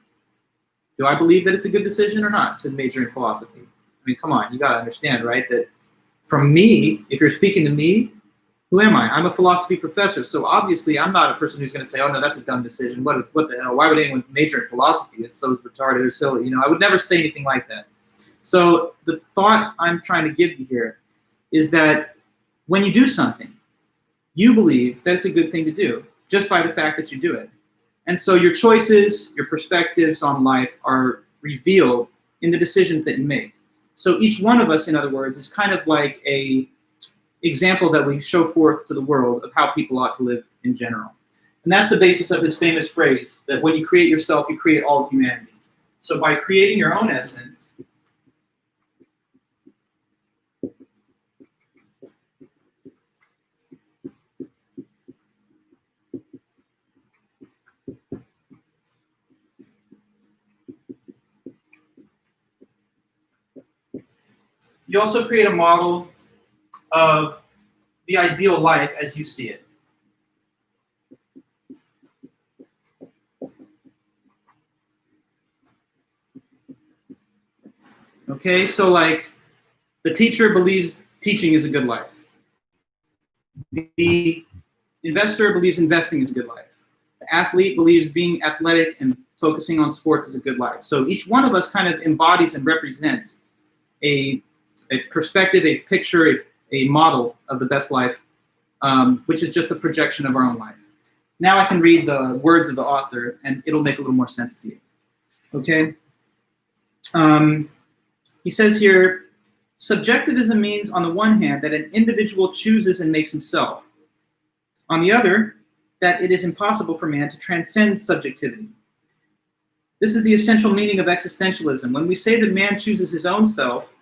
Speaker 1: Do I believe that it's a good decision or not to major in philosophy? I mean, come on, you got to understand, right? That from me, if you're speaking to me, who am I? I'm a philosophy professor. So obviously, I'm not a person who's going to say, oh, no, that's a dumb decision. What the hell? Why would anyone major in philosophy? It's so retarded or silly. You know, I would never say anything like that. So the thought I'm trying to give you here is that when you do something, you believe that it's a good thing to do just by the fact that you do it. And so your choices, your perspectives on life are revealed in the decisions that you make. So each one of us, in other words, is kind of like a example that we show forth to the world of how people ought to live in general. And that's the basis of his famous phrase, that when you create yourself, you create all of humanity. So by creating your own essence, you also create a model of the ideal life as you see it. Okay, so like the teacher believes teaching is a good life. The investor believes investing is a good life. The athlete believes being athletic and focusing on sports is a good life. So each one of us kind of embodies and represents a perspective, a picture, a model of the best life, which is just a projection of our own life. Now I can read the words of the author, and it'll make a little more sense to you. Okay? He says here, subjectivism means, on the one hand, that an individual chooses and makes himself. On the other, that it is impossible for man to transcend subjectivity. This is the essential meaning of existentialism. When we say that man chooses his own self,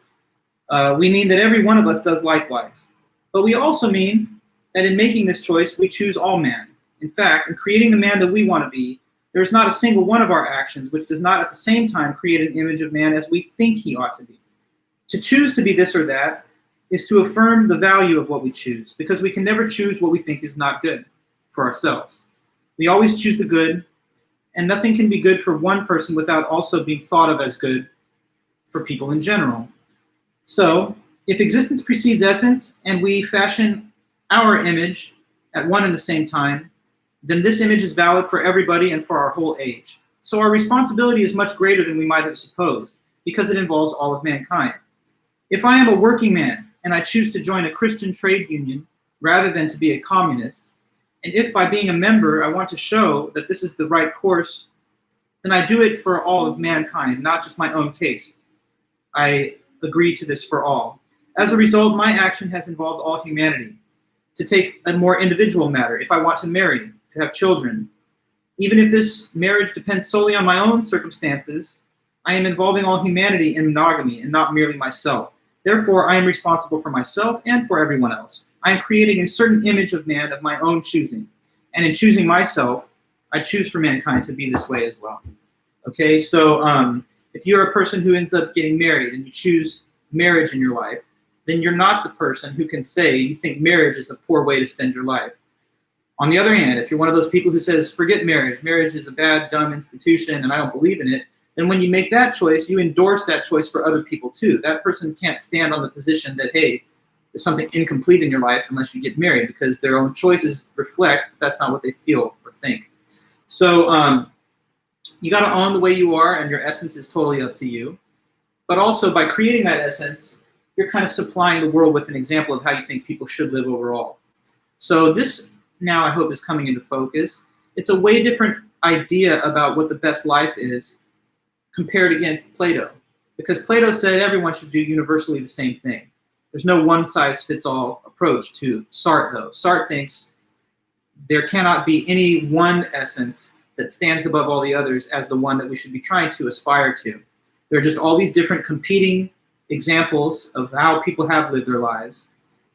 Speaker 1: we mean that every one of us does likewise. But we also mean that in making this choice, we choose all man. In fact, in creating the man that we want to be, there is not a single one of our actions which does not at the same time create an image of man as we think he ought to be. To choose to be this or that is to affirm the value of what we choose, because we can never choose what we think is not good for ourselves. We always choose the good, and nothing can be good for one person without also being thought of as good for people in general. So, if existence precedes essence, and we fashion our image at one and the same time, then this image is valid for everybody and for our whole age. So our responsibility is much greater than we might have supposed, because it involves all of mankind. If I am a working man, and I choose to join a Christian trade union rather than to be a communist, and if by being a member I want to show that this is the right course, then I do it for all of mankind, not just my own case. I agree to this for all. As a result, my action has involved all humanity. To take a more individual matter, if I want to marry, to have children, even if this marriage depends solely on my own circumstances, I am involving all humanity in monogamy and not merely myself. Therefore, I am responsible for myself and for everyone else. I am creating a certain image of man of my own choosing. And in choosing myself, I choose for mankind to be this way as well. Okay, so if you're a person who ends up getting married and you choose marriage in your life, then you're not the person who can say you think marriage is a poor way to spend your life. On the other hand, if you're one of those people who says, forget marriage, marriage is a bad, dumb institution and I don't believe in it, then when you make that choice, you endorse that choice for other people too. That person can't stand on the position that, hey, there's something incomplete in your life unless you get married, because their own choices reflect that that's not what they feel or think. So you got to own the way you are, and your essence is totally up to you. But also, by creating that essence, you're kind of supplying the world with an example of how you think people should live overall. So this now, I hope, is coming into focus. It's a way different idea about what the best life is compared against Plato. Because Plato said everyone should do universally the same thing. There's no one-size-fits-all approach to Sark, though. Sark thinks there cannot be any one essence that stands above all the others as the one that we should be trying to aspire to. There are just all these different competing examples of how people have lived their lives,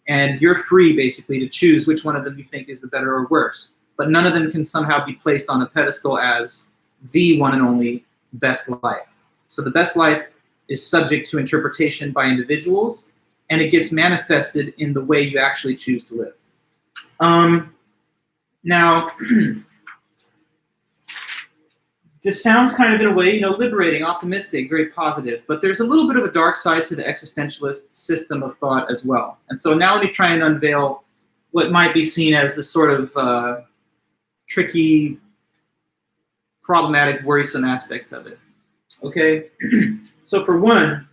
Speaker 1: and you're free, basically, to choose which one of them you think is the better or worse. But none of them can somehow be placed on a pedestal as the one and only best life. So the best life is subject to interpretation by individuals, and it gets manifested in the way you actually choose to live. Now, this sounds kind of, in a way, liberating, optimistic, very positive, but there's a little bit of a dark side to the existentialist system of thought as well. And so now let me try and unveil what might be seen as the sort of tricky, problematic, worrisome aspects of it. Okay? So for one,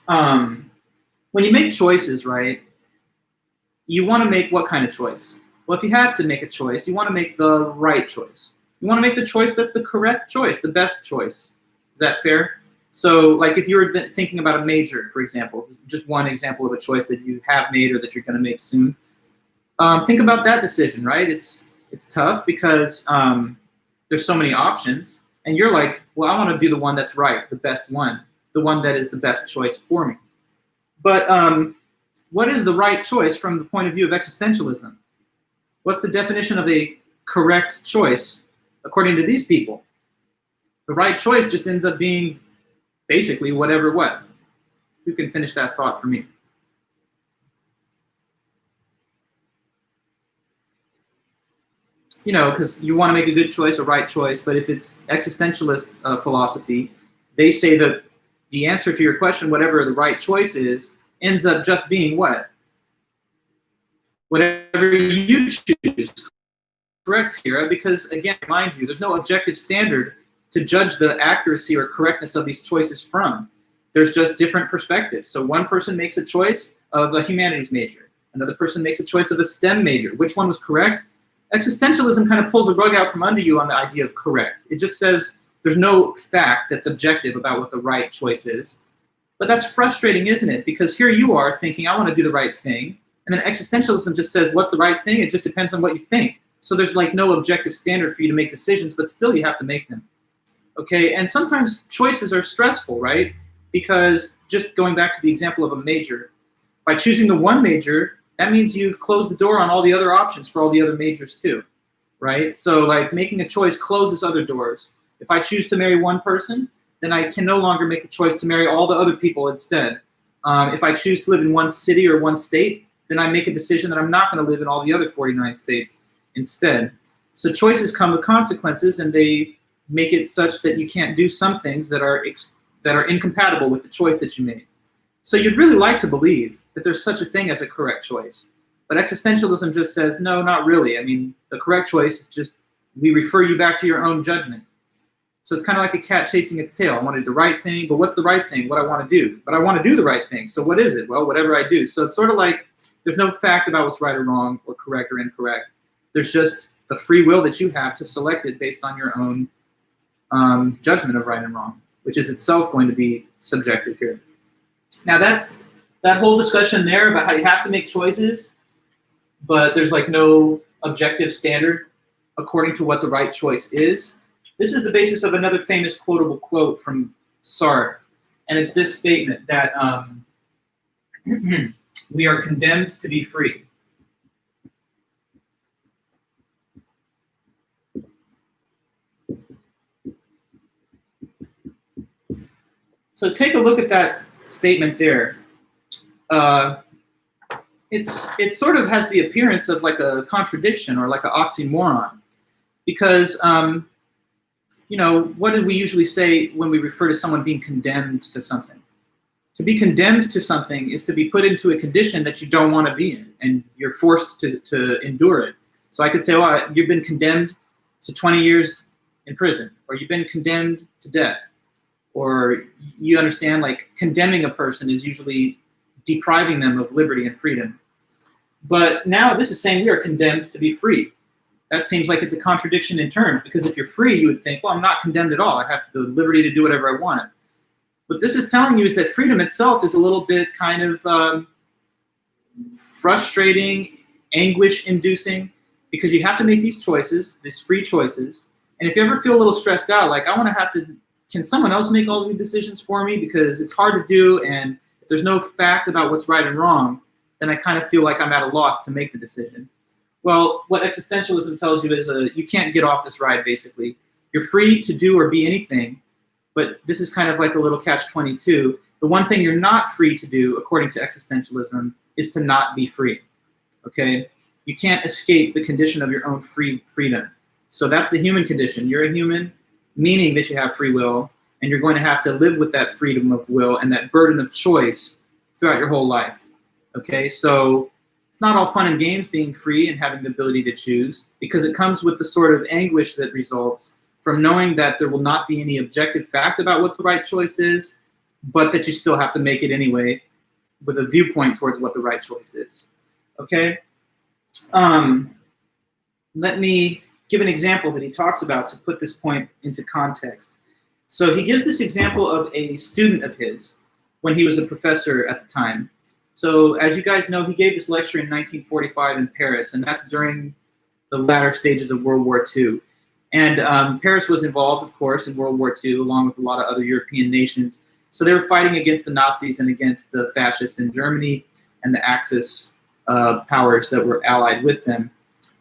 Speaker 1: when you make choices, right, you want to make what kind of choice? Well, if you have to make a choice, you want to make the right choice. You want to make the choice that's the correct choice, the best choice. Is that fair? So, like, if you were thinking about a major, for example, just one example of a choice that you have made or that you're going to make soon, think about that decision, right? It's tough because there's so many options, and you're like, well, I want to do the one that's right, the best one, the one that is the best choice for me. But what is the right choice from the point of view of existentialism? What's the definition of a correct choice according to these people? The right choice just ends up being basically whatever what. Who can finish that thought for me? Because you want to make a good choice, a right choice, but if it's existentialist philosophy, they say that the answer to your question, whatever the right choice is, ends up just being what? Whatever you choose. Correct, Sierra, because, again, mind you, there's no objective standard to judge the accuracy or correctness of these choices from. There's just different perspectives. So one person makes a choice of a humanities major. Another person makes a choice of a STEM major. Which one was correct? Existentialism kind of pulls a rug out from under you on the idea of correct. It just says there's no fact that's objective about what the right choice is. But that's frustrating, isn't it? Because here you are thinking, I want to do the right thing. And then existentialism just says, what's the right thing? It just depends on what you think. So there's like no objective standard for you to make decisions, but still you have to make them. Okay, and sometimes choices are stressful, right? Because just going back to the example of a major, by choosing the one major, that means you've closed the door on all the other options for all the other majors too, right? So like making a choice closes other doors. If I choose to marry one person, then I can no longer make the choice to marry all the other people instead. If I choose to live in one city or one state, then I make a decision that I'm not going to live in all the other 49 states instead. So choices come with consequences, and they make it such that you can't do some things that are incompatible with the choice that you made. So you'd really like to believe that there's such a thing as a correct choice. But existentialism just says, no, not really. I mean, the correct choice is just, we refer you back to your own judgment. So it's kind of like a cat chasing its tail. I want to do the right thing, but what's the right thing? What I want to do. But I want to do the right thing. So what is it? Well, whatever I do. So it's sort of like there's no fact about what's right or wrong or correct or incorrect. There's just the free will that you have to select it based on your own judgment of right and wrong, which is itself going to be subjective here. Now that's that whole discussion there about how you have to make choices, but there's like no objective standard according to what the right choice is. This is the basis of another famous quotable quote from Sark, and it's this statement that we are condemned to be free. So take a look at that statement there. It sort of has the appearance of like a contradiction or like an oxymoron, because what did we usually say when we refer to someone being condemned to something? To be condemned to something is to be put into a condition that you don't want to be in, and you're forced to endure it. So I could say, oh, you've been condemned to 20 years in prison, or you've been condemned to death. Or you understand, like, condemning a person is usually depriving them of liberty and freedom. But now this is saying we are condemned to be free. That seems like it's a contradiction in terms, because if you're free, you would think, well, I'm not condemned at all. I have the liberty to do whatever I want. What this is telling you is that freedom itself is a little bit kind of frustrating, anguish-inducing, because you have to make these choices, these free choices. And if you ever feel a little stressed out, like, I want to have to, can someone else make all the decisions for me, because it's hard to do, and if there's no fact about what's right and wrong, then I kind of feel like I'm at a loss to make the decision. Well, what existentialism tells you is you can't get off this ride, basically. You're free to do or be anything, but this is kind of like a little catch-22. The one thing you're not free to do, according to existentialism, is to not be free, okay? You can't escape the condition of your own freedom. So that's the human condition. You're a human, meaning that you have free will, and you're going to have to live with that freedom of will and that burden of choice throughout your whole life, okay? So it's not all fun and games being free and having the ability to choose, because it comes with the sort of anguish that results from knowing that there will not be any objective fact about what the right choice is, but that you still have to make it anyway with a viewpoint towards what the right choice is, okay? Let me give an example that he talks about to put this point into context. So he gives this example of a student of his when he was a professor at the time. So as you guys know, he gave this lecture in 1945 in Paris, and that's during the latter stages of World War II. And Paris was involved, of course, in World War II, along with a lot of other European nations. So they were fighting against the Nazis and against the fascists in Germany and the Axis powers that were allied with them.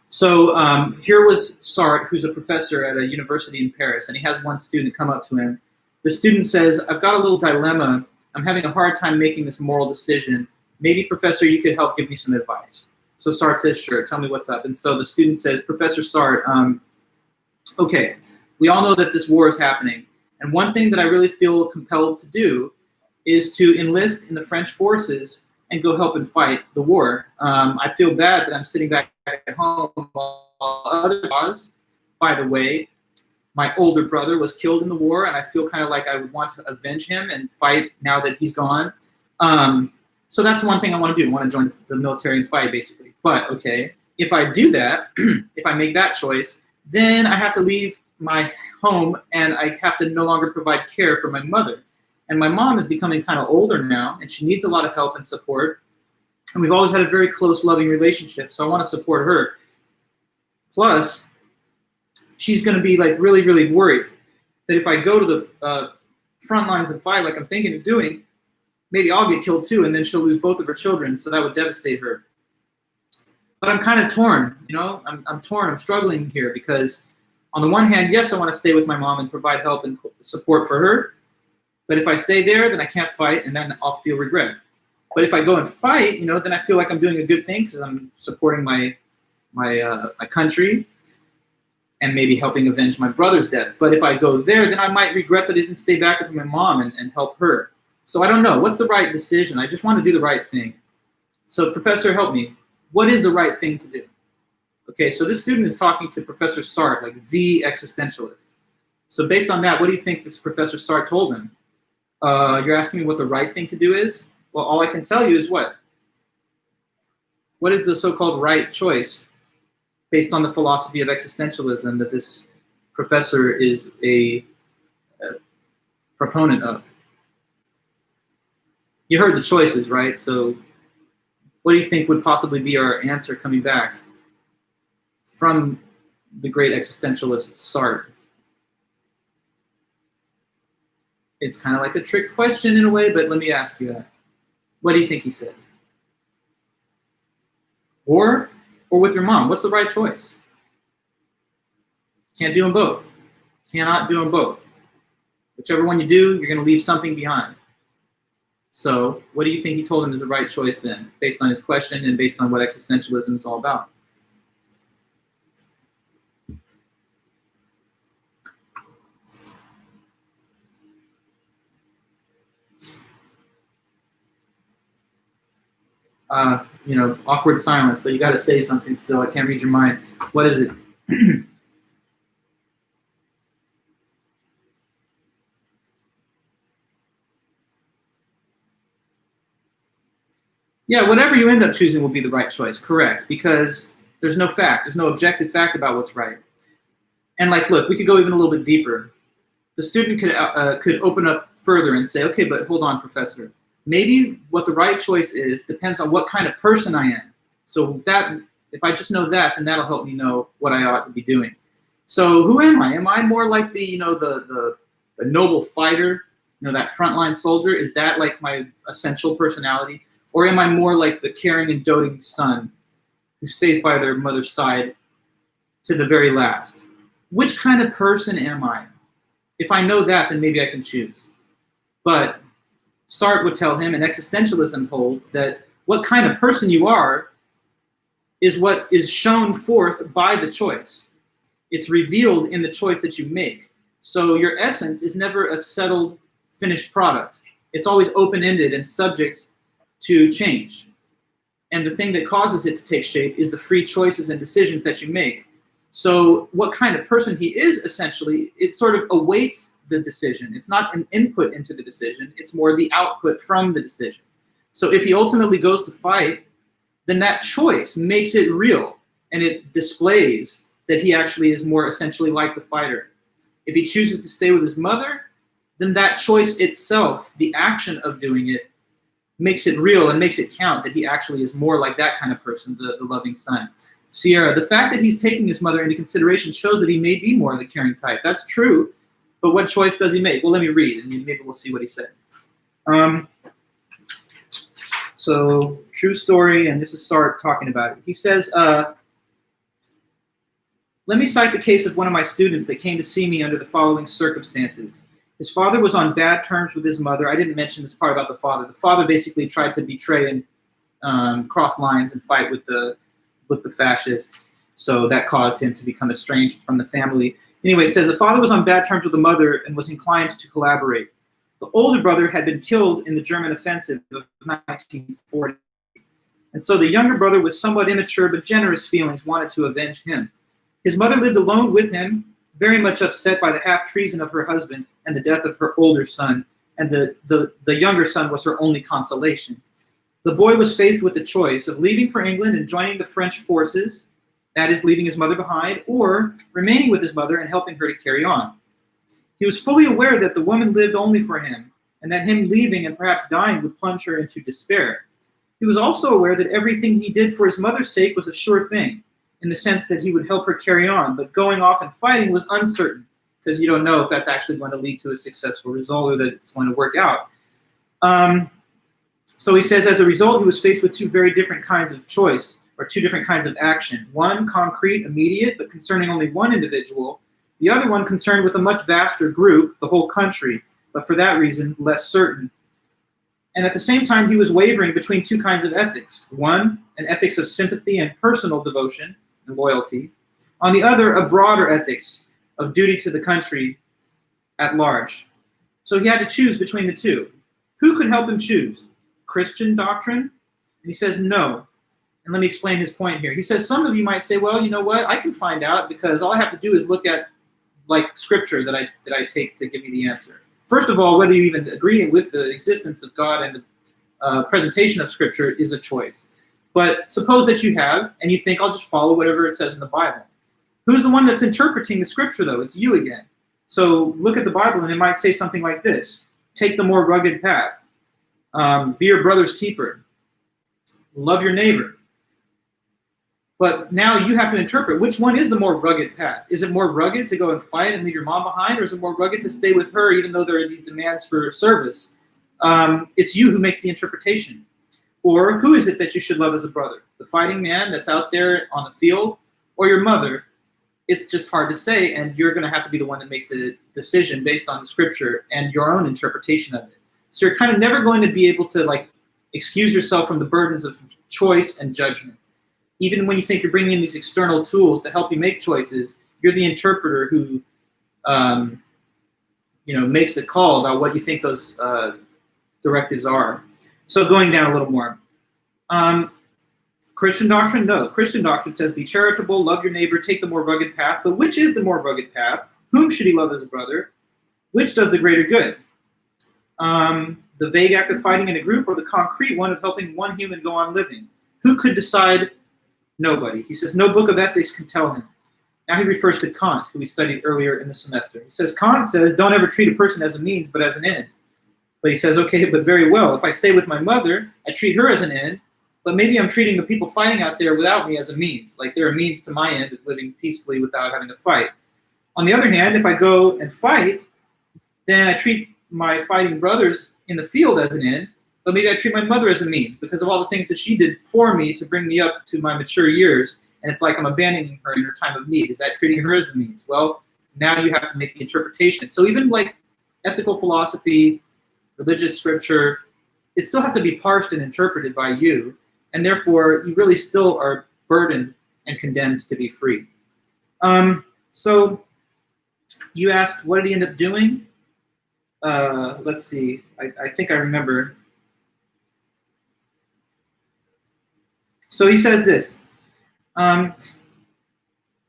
Speaker 1: So here was Sark, who's a professor at a university in Paris, and he has one student come up to him. The student says, I've got a little dilemma. I'm having a hard time making this moral decision. Maybe, Professor, you could help give me some advice. So Sark says, sure, tell me what's up. And so the student says, Professor Sark, okay, we all know that this war is happening. And one thing that I really feel compelled to do is to enlist in the French forces and go help and fight the war. I feel bad that I'm sitting back at home while other cause. By the way, my older brother was killed in the war, and I feel kind of like I would want to avenge him and fight now that he's gone. So that's one thing I want to do. I want to join the military and fight, basically. But, okay, if I do that, if I make that choice, then I have to leave my home, and I have to no longer provide care for my mother. And my mom is becoming kind of older now, and she needs a lot of help and support. And we've always had a very close, loving relationship, so I want to support her. Plus, she's going to be like really, really worried that if I go to the front lines and fight like I'm thinking of doing, maybe I'll get killed too, and then she'll lose both of her children, so that would devastate her. But I'm kind of torn, you know? I'm torn, I'm struggling here, because on the one hand, yes, I want to stay with my mom and provide help and support for her, but if I stay there, then I can't fight, and then I'll feel regret. But if I go and fight, you know, then I feel like I'm doing a good thing because I'm supporting my country and maybe helping avenge my brother's death. But if I go there, then I might regret that I didn't stay back with my mom and help her. So I don't know. What's the right decision? I just want to do the right thing. So Professor, help me. What is the right thing to do? Okay, so this student is talking to Professor Sark, like the existentialist. So based on that, what do you think this Professor Sark told him? You're asking me what the right thing to do is? Well, all I can tell you is what? What is the so-called right choice based on the philosophy of existentialism that this professor is a proponent of? You heard the choices, right? So what do you think would possibly be our answer coming back from the great existentialist Sark? It's kind of like a trick question in a way, but let me ask you that. What do you think he said? Or with your mom? What's the right choice? Can't do them both. Cannot do them both. Whichever one you do, you're going to leave something behind. So what do you think he told him is the right choice then, based on his question and based on what existentialism is all about? Awkward silence, but you got to say something still. I can't read your mind. What is it? Yeah, whatever you end up choosing will be the right choice, correct, because there's no fact. There's no objective fact about what's right. And look, we could go even a little bit deeper. The student could open up further and say, okay, but hold on, professor. Maybe what the right choice is depends on what kind of person I am. So that, if I just know that, then that'll help me know what I ought to be doing. So who am I? Am I more like the noble fighter, that frontline soldier? Is that like my essential personality? Or am I more like the caring and doting son who stays by their mother's side to the very last? Which kind of person am I? If I know that, then maybe I can choose. But Sark would tell him, and existentialism holds, that what kind of person you are is what is shown forth by the choice. It's revealed in the choice that you make. So your essence is never a settled, finished product. It's always open-ended and subject to change. And the thing that causes it to take shape is the free choices and decisions that you make. So what kind of person he is, essentially, it sort of awaits the decision. It's not an input into the decision. It's more the output from the decision. So if he ultimately goes to fight, then that choice makes it real, and it displays that he actually is more essentially like the fighter. If he chooses to stay with his mother, then that choice itself, the action of doing it, makes it real and makes it count that he actually is more like that kind of person, the loving son. Sierra, the fact that he's taking his mother into consideration shows that he may be more of the caring type. That's true, but what choice does he make? Well, let me read, and maybe we'll see what he said. So, true story, and this is Sark talking about it. He says, let me cite the case of one of my students that came to see me under the following circumstances. His father was on bad terms with his mother. I didn't mention this part about the father. The father basically tried to betray and cross lines and fight with the fascists. So that caused him to become estranged from the family. Anyway, it says the father was on bad terms with the mother and was inclined to collaborate. The older brother had been killed in the German offensive of 1940. And so the younger brother, with somewhat immature but generous feelings, wanted to avenge him. His mother lived alone with him, very much upset by the half-treason of her husband and the death of her older son, and the younger son was her only consolation. The boy was faced with the choice of leaving for England and joining the French forces, that is, leaving his mother behind, or remaining with his mother and helping her to carry on. He was fully aware that the woman lived only for him, and that him leaving and perhaps dying would plunge her into despair. He was also aware that everything he did for his mother's sake was a sure thing, in the sense that he would help her carry on, but going off and fighting was uncertain, because you don't know if that's actually going to lead to a successful result or that it's going to work out. So he says, as a result, he was faced with two very different kinds of choice, or two different kinds of action. One, concrete, immediate, but concerning only one individual. The other one concerned with a much vaster group, the whole country, but for that reason, less certain. And at the same time, he was wavering between two kinds of ethics. One, an ethics of sympathy and personal devotion and loyalty. On the other, a broader ethics of duty to the country at large. So he had to choose between the two. Who could help him choose? Christian doctrine? And he says no. And let me explain his point here. He says some of you might say, well, you know what? I can find out because all I have to do is look at scripture that I take to give me the answer. First of all, whether you even agree with the existence of God and the presentation of scripture is a choice. But suppose that you have, and you think, I'll just follow whatever it says in the Bible. Who's the one that's interpreting the scripture, though? It's you again. So look at the Bible, and it might say something like this. Take the more rugged path. Be your brother's keeper. Love your neighbor. But now you have to interpret which one is the more rugged path. Is it more rugged to go and fight and leave your mom behind, or is it more rugged to stay with her even though there are these demands for service? It's you who makes the interpretation. Or who is it that you should love as a brother? The fighting man that's out there on the field, or your mother? It's just hard to say, and you're going to have to be the one that makes the decision based on the scripture and your own interpretation of it. So you're kind of never going to be able to like excuse yourself from the burdens of choice and judgment. Even when you think you're bringing in these external tools to help you make choices, you're the interpreter who, makes the call about what you think those directives are. So going down a little more. Christian doctrine? No. Christian doctrine says, be charitable, love your neighbor, take the more rugged path. But which is the more rugged path? Whom should he love as a brother? Which does the greater good? The vague act of fighting in a group, or the concrete one of helping one human go on living? Who could decide? Nobody. He says, no book of ethics can tell him. Now he refers to Kant, who we studied earlier in the semester. He says, Kant says, don't ever treat a person as a means, but as an end. But he says, okay, but very well. If I stay with my mother, I treat her as an end, but maybe I'm treating the people fighting out there without me as a means. Like they're a means to my end of living peacefully without having to fight. On the other hand, if I go and fight, then I treat my fighting brothers in the field as an end, but maybe I treat my mother as a means because of all the things that she did for me to bring me up to my mature years. And it's like I'm abandoning her in her time of need. Is that treating her as a means? Well, now you have to make the interpretation. So even like ethical philosophy, religious scripture, it still has to be parsed and interpreted by you. And therefore, you really still are burdened and condemned to be free. So you asked, what did he end up doing? Let's see. I think I remember. So he says this.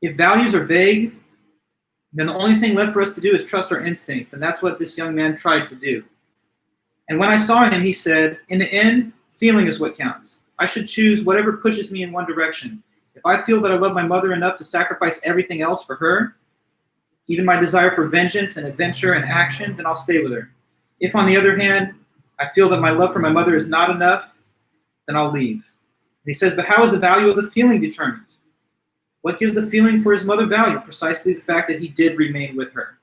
Speaker 1: If values are vague, then the only thing left for us to do is trust our instincts. And that's what this young man tried to do. And when I saw him, he said, in the end, feeling is what counts. I should choose whatever pushes me in one direction. If I feel that I love my mother enough to sacrifice everything else for her, even my desire for vengeance and adventure and action, then I'll stay with her. If, on the other hand, I feel that my love for my mother is not enough, then I'll leave. And he says, but how is the value of the feeling determined? What gives the feeling for his mother value? Precisely the fact that he did remain with her.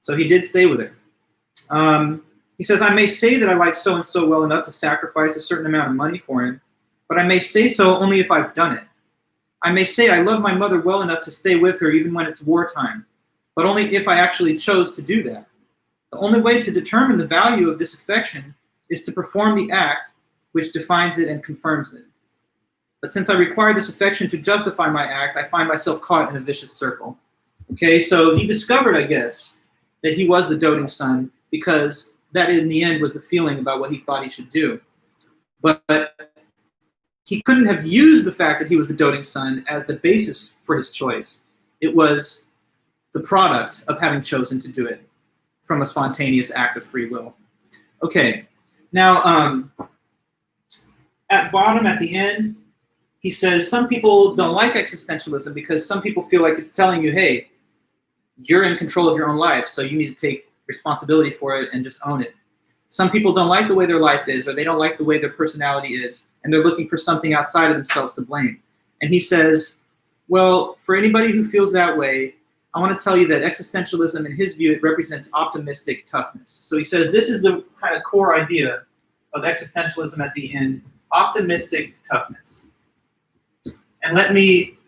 Speaker 1: So he did stay with her. He says, I may say that I like so-and-so well enough to sacrifice a certain amount of money for him, but I may say so only if I've done it. I may say I love my mother well enough to stay with her even when it's wartime, but only if I actually chose to do that. The only way to determine the value of this affection is to perform the act which defines it and confirms it. But since I require this affection to justify my act, I find myself caught in a vicious circle. Okay, so he discovered, I guess, that he was the doting son because that in the end was the feeling about what he thought he should do. But he couldn't have used the fact that he was the doting son as the basis for his choice. It was the product of having chosen to do it from a spontaneous act of free will. Okay, now at bottom, at the end, he says some people don't like existentialism because some people feel like it's telling you, hey, you're in control of your own life, so you need to take responsibility for it and just own it. Some people don't like the way their life is, or they don't like the way their personality is, and they're looking for something outside of themselves to blame. And he says, well, for anybody who feels that way, I want to tell you that existentialism, in his view, it represents optimistic toughness. So he says this is the kind of core idea of existentialism at the end, optimistic toughness. And let me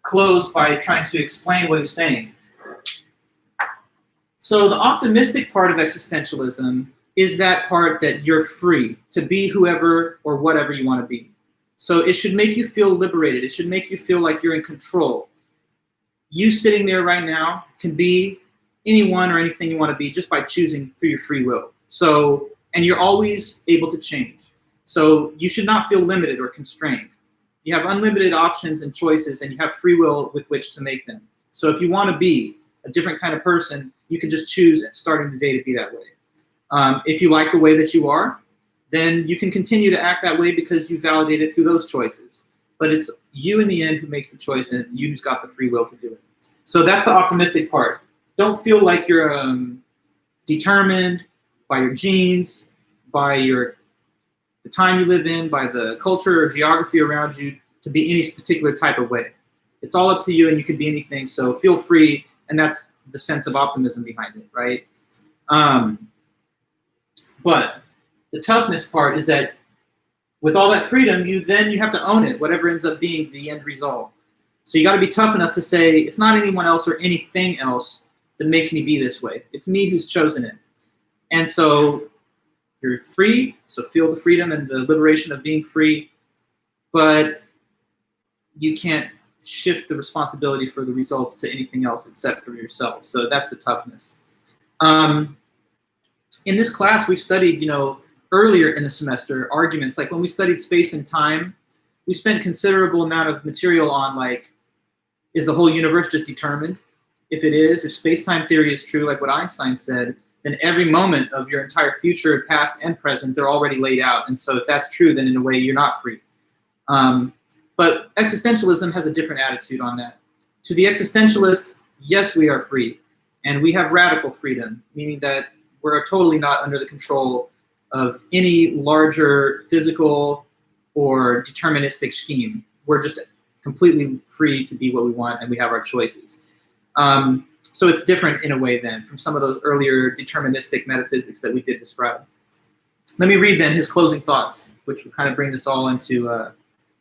Speaker 1: close by trying to explain what he's saying. So the optimistic part of existentialism is that part that you're free to be whoever or whatever you want to be. So it should make you feel liberated. It should make you feel like you're in control. You sitting there right now can be anyone or anything you want to be just by choosing through your free will. So, and you're always able to change. So you should not feel limited or constrained. You have unlimited options and choices, and you have free will with which to make them. So if you want to be a different kind of person, you can just choose starting the day to be that way. If you like the way that you are, then you can continue to act that way because you validated through those choices. But it's you in the end who makes the choice, and it's you who's got the free will to do it. So that's the optimistic part. Don't feel like you're determined by your genes, by the time you live in, by the culture or geography around you to be any particular type of way. It's all up to you, and you can be anything. So feel free, and that's the sense of optimism behind it, right? But the toughness part is that with all that freedom, you have to own it, whatever ends up being the end result. So you got to be tough enough to say, it's not anyone else or anything else that makes me be this way. It's me who's chosen it. And so you're free, so feel the freedom and the liberation of being free, but you can't shift the responsibility for the results to anything else except for yourself. So that's the toughness. In this class, we studied, earlier in the semester, arguments. Like when we studied space and time, we spent considerable amount of material on, like, is the whole universe just determined? If it is, if space-time theory is true, like what Einstein said, then every moment of your entire future, past and present, they're already laid out. And so if that's true, then in a way, you're not free. But existentialism has a different attitude on that. To the existentialist, yes, we are free. And we have radical freedom, meaning that we're totally not under the control of any larger physical or deterministic scheme. We're just completely free to be what we want, and we have our choices. So it's different in a way then from some of those earlier deterministic metaphysics that we did describe. Let me read then his closing thoughts, which will kind of bring this all into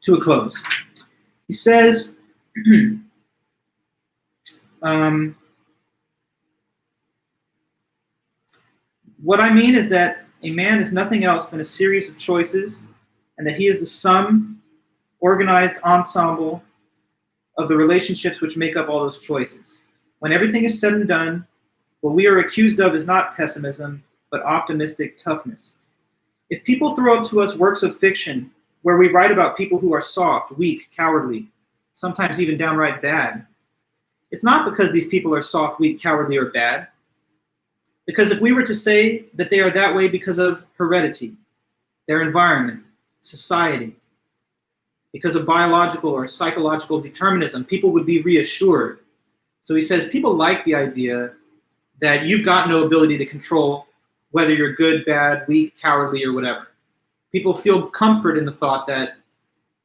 Speaker 1: to a close. He says, what I mean is that a man is nothing else than a series of choices, and that he is the sum, organized ensemble of the relationships which make up all those choices. When everything is said and done, what we are accused of is not pessimism, but optimistic toughness. If people throw up to us works of fiction where we write about people who are soft, weak, cowardly, sometimes even downright bad, it's not because these people are soft, weak, cowardly, or bad. Because if we were to say that they are that way because of heredity, their environment, society, because of biological or psychological determinism, people would be reassured. So he says people like the idea that you've got no ability to control whether you're good, bad, weak, cowardly, or whatever. People feel comfort in the thought that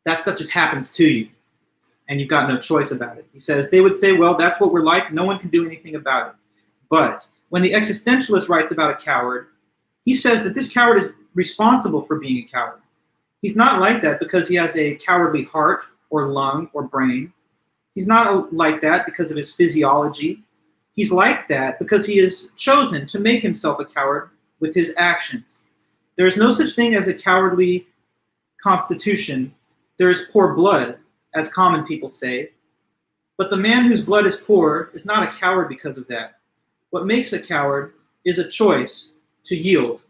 Speaker 1: that stuff just happens to you and you've got no choice about it. He says they would say, well, that's what we're like. No one can do anything about it. But when the existentialist writes about a coward, he says that this coward is responsible for being a coward. He's not like that because he has a cowardly heart or lung or brain. He's not like that because of his physiology. He's like that because he has chosen to make himself a coward with his actions. There is no such thing as a cowardly constitution. There is poor blood, as common people say. But the man whose blood is poor is not a coward because of that. What makes a coward is a choice to yield.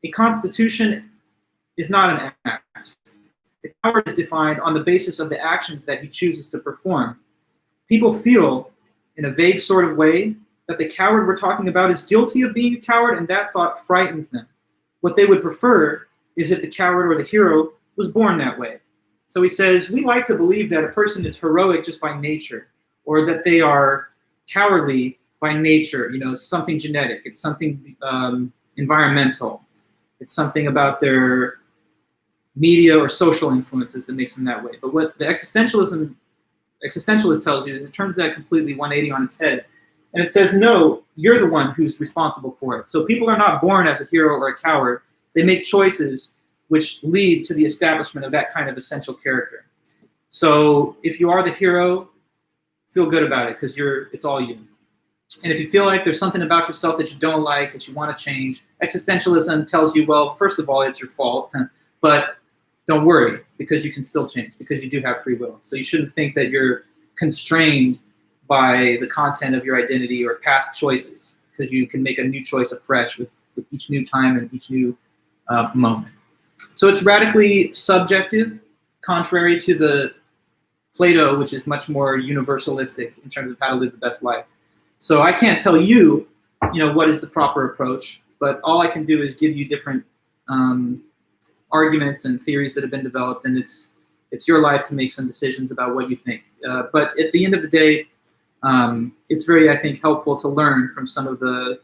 Speaker 1: A constitution is not an act. The coward is defined on the basis of the actions that he chooses to perform. People feel, in a vague sort of way, that the coward we're talking about is guilty of being a coward, and that thought frightens them. What they would prefer is if the coward or the hero was born that way. So he says, we like to believe that a person is heroic just by nature, or that they are cowardly by nature, something genetic, it's something environmental, it's something about their media or social influences that makes them that way. But what the existentialist tells you is it turns that completely 180 on its head. And it says, no, you're the one who's responsible for it. So people are not born as a hero or a coward. They make choices which lead to the establishment of that kind of essential character. So if you are the hero, feel good about it because it's all you. And if you feel like there's something about yourself that you don't like, that you want to change, existentialism tells you, well, first of all, it's your fault, but don't worry because you can still change because you do have free will. So you shouldn't think that you're constrained by the content of your identity or past choices because you can make a new choice afresh with each new time and each new moment. So it's radically subjective, contrary to the Plato, which is much more universalistic in terms of how to live the best life. So I can't tell you, what is the proper approach, but all I can do is give you different arguments and theories that have been developed, and it's your life to make some decisions about what you think. But at the end of the day, it's very, I think, helpful to learn from some of the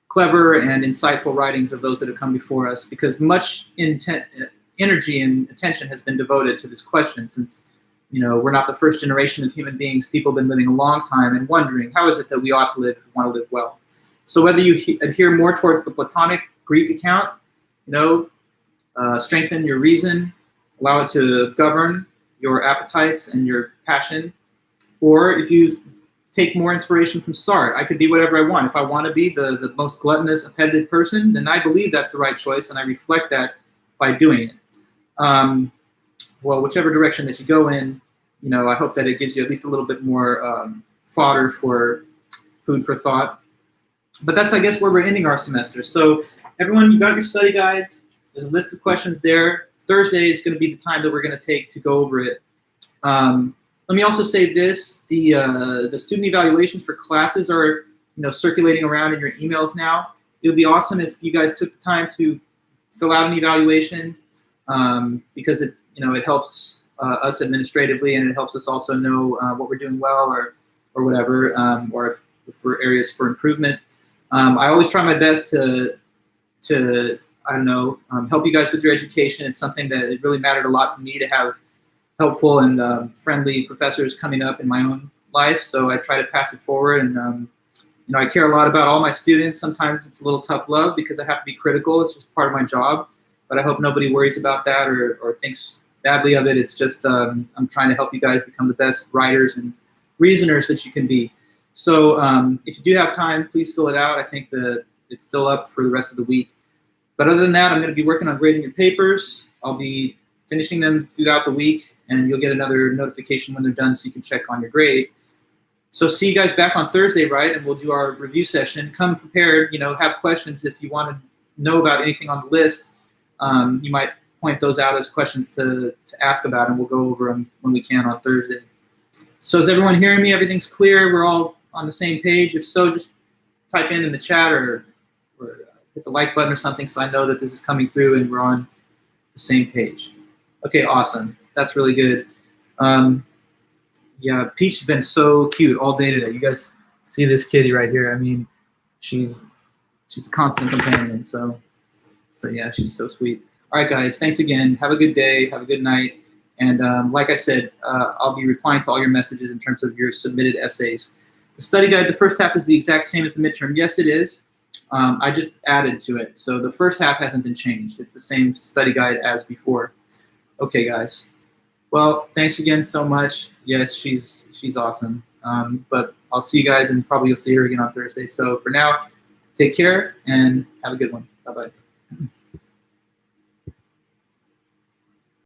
Speaker 1: clever and insightful writings of those that have come before us, because much energy and attention has been devoted to this question since, we're not the first generation of human beings. People have been living a long time and wondering, how is it that we ought to live if we want to live well? So whether you adhere more towards the Platonic Greek account, strengthen your reason, allow it to govern your appetites and your passion. Or if you take more inspiration from Sark, I could be whatever I want. If I want to be the most gluttonous, competitive person, then I believe that's the right choice, and I reflect that by doing it. Well, whichever direction that you go in, I hope that it gives you at least a little bit more fodder for food for thought. But that's, I guess, where we're ending our semester. So everyone, you got your study guides. There's a list of questions there. Thursday is going to be the time that we're going to take to go over it. Let me also say this: the student evaluations for classes are circulating around in your emails now. It would be awesome if you guys took the time to fill out an evaluation, because it helps us administratively, and it helps us also know what we're doing well or whatever, or if for areas for improvement. I always try my best to I don't know, help you guys with your education. It's something that it really mattered a lot to me to have helpful and friendly professors coming up in my own life. So I try to pass it forward, and I care a lot about all my students. Sometimes it's a little tough love because I have to be critical. It's just part of my job. But I hope nobody worries about that or thinks badly of it. It's just I'm trying to help you guys become the best writers and reasoners that you can be. So if you do have time, please fill it out. I think that it's still up for the rest of the week. But other than that, I'm going to be working on grading your papers. I'll be finishing them throughout the week, and you'll get another notification when they're done so you can check on your grade. So see you guys back on Thursday, right? And we'll do our review session. Come prepared, have questions if you want to know about anything on the list. You might point those out as questions to ask about, and we'll go over them when we can on Thursday. So is everyone hearing me? Everything's clear? We're all on the same page? If so, just type in the chat or hit the like button or something so I know that this is coming through and we're on the same page. Okay, awesome. That's really good. Yeah, Peach has been so cute all day today. You guys see this kitty right here? I mean, she's a constant companion. So yeah, she's so sweet. All right, guys, thanks again. Have a good day. Have a good night. And like I said, I'll be replying to all your messages in terms of your submitted essays. The study guide, the first half is the exact same as the midterm. Yes, it is. I just added to it. So the first half hasn't been changed. It's the same study guide as before. Okay, guys. Well, thanks again so much. Yes, she's awesome. But I'll see you guys, and probably you'll see her again on Thursday. So for now, take care and have a good one. Bye-bye.